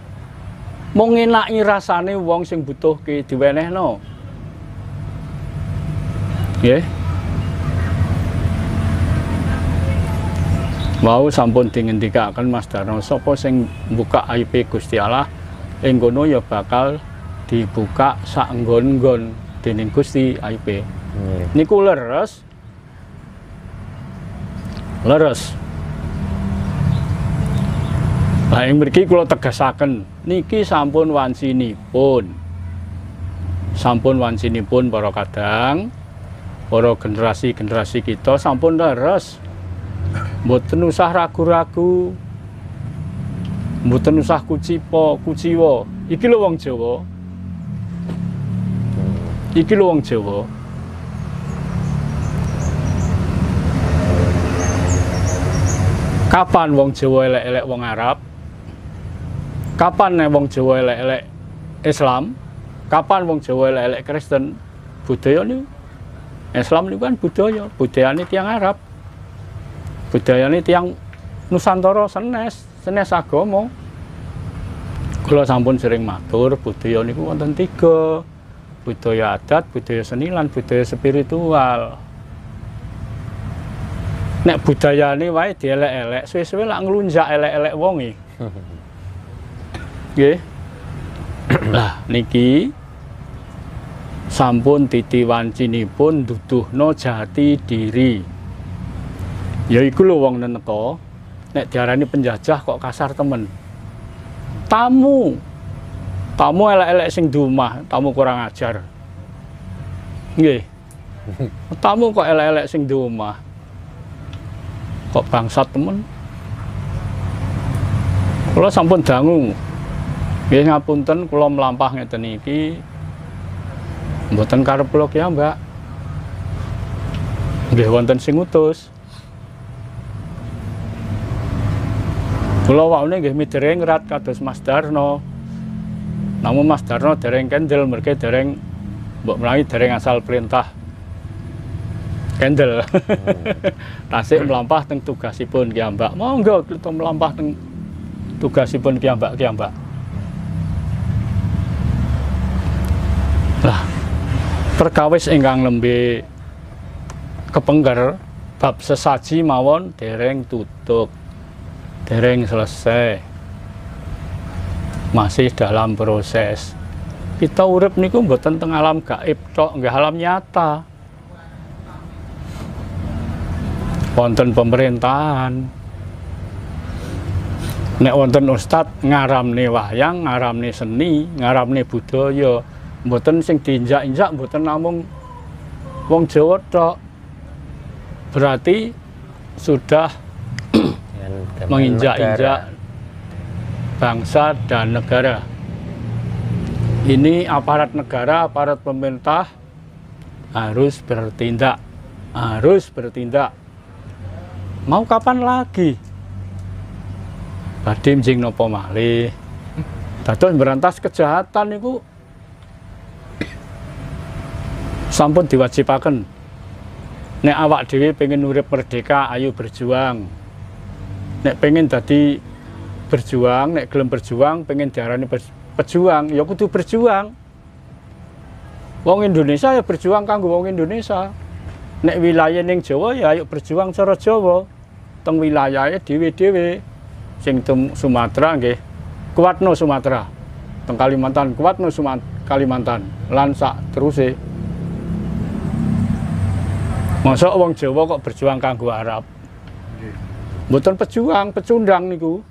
mung ngenaki rasane wong sing butuhke diwenehno. Nggih. Mau sampun dingendikaken Mas Darno, sapa sing buka aib Gusti Allah ing kono ya bakal dibuka sak nggon-nggon dening Gusti aib. Niku leres. Leres. Lah ing mriki kula tegasaken niki sampun wancinipun. Sampun wancinipun para kadang, para generasi-generasi kita sampun leres. Mboten usah ragu-ragu. Mboten usah kuciwa. Iki lho wong Jawa. Iki lho wong Jawa. Kapan wong Jawa elek-elek wong Arab? Kapan wong Jawa elek-elek Islam? Kapan wong Jawa elek-elek Kristen? Budaya niku Islam niku kan budaya, budayane tiyang Arab. Budayane tiyang Nusantara sanes agama. Kula sampun sering matur budaya niku wonten 3. Budaya adat, budaya seni lan budaya spiritual. Nek budayane wae dielek-elek, suwe-suwe lak nglunjak elek-elek wonge. Nggih. Lah niki sampun titi wancinipun duduhna jati diri. Ya iku lho wong neneka nek diarani penjajah kok kasar temen. Tamu elek-elek sing di omah, tamu kurang ajar. Nggih. Tamu kok elek-elek sing di omah. Kok bangsat temen. Kula sampun dangu. Nggih ngapunten kula mlampah ngeten iki mboten karep kula ki, Mbak. Nggih wonten sing ngutus. Kula waune nggih midere ngrat kados Mas Darno. Namun Mas Darno dereng kendel mergi dereng mbok menawi dereng asal perintah kendel. Tasik melampah teng tugasipun Ki Mbak. Monggo kita melampah teng tugasipun Ki Mbak. Lah perkawis ingkang lembe kepengker bab sesaji mawon dereng tutup. Dereng selesai, masih dalam proses. Kita urip niku mboten teng alam gaib tok, nggih alam nyata. Wonten pemerintahan. Nek wonten ustad ngaramne wayang, ngaramne seni, ngaramne budaya, mboten sing diinjak-injak mboten namung wong Jawa tok. Berarti sudah menginjak-injak bangsa dan negara. Ini aparat negara, aparat pemerintah harus bertindak. Mau kapan lagi? Badhe njing napa malih. Dados berantas kejahatan niku sampun diwajibaken. Nek awak dhewe pengen urip merdeka, ayo berjuang. Nek pengen tadi berjuang, nek gelem berjuang, pengen diarani pejuang, ya kudu berjuang. Wong Indonesia ya berjuang kanggo wong Indonesia. Nek wilayah ning Jawa ya ayo berjuang cara Jawa. Teng wilayahe dhewe-dhewe. Sing teng Sumatera nggih, kuatno Sumatera. Teng Kalimantan kuatno Kalimantan. Lan sak teruse. Masa wong Jawa kok berjuang kanggo Arab? Mboten pejuang, pecundang niku.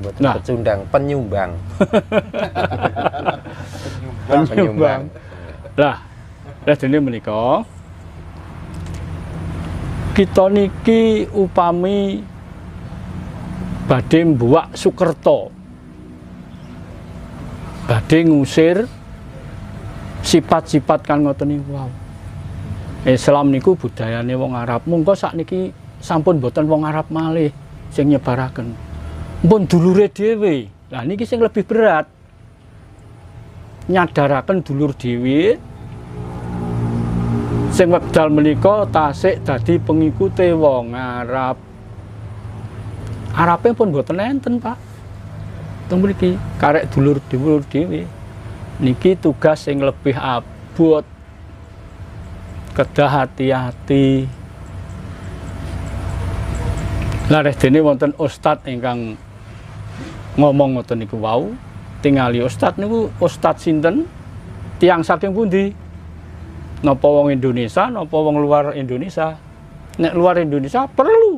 Mboten pecundang, penyumbang. Penyumbang. Lah dene menika kita niki upami badhe mbuwak Sukerto. Badhe ngusir sifat-sifat kan ngoten niku. Wow. Islam niku budayane wong Arab. Monggo sakniki sampun boten wong Arab malih sing nyebaraken. Mpun dulure dhewe. Lah niki sing lebih berat. Nyadaraken dulur dhewe Sing wekdal menika tasik dadi pengikute wong Arab. Arabe pun mboten enten, Pak. Teng mriki karek dulur dhewe. Niki tugas sing lebih abot. Kedah hati-hati. Lareh dene wonten ustad ingkang ngomong ngoten niku wau. Tingali ustad niku ustad sinten? Tiang saking pundi? Napa wong Indonesia, napa wong luar Indonesia? Nek luar Indonesia perlu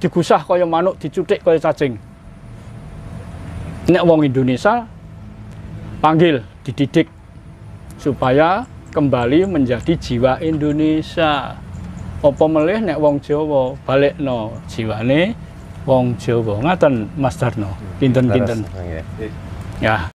digusah kaya manuk, dicutik kaya cacing. Nek wong Indonesia panggil, dididik supaya kembali menjadi jiwa Indonesia. Apa melih nek wong Jawa balekno jiwane wong Jawa. Ngaten Mas Darno. Pinten-pinten. Ya.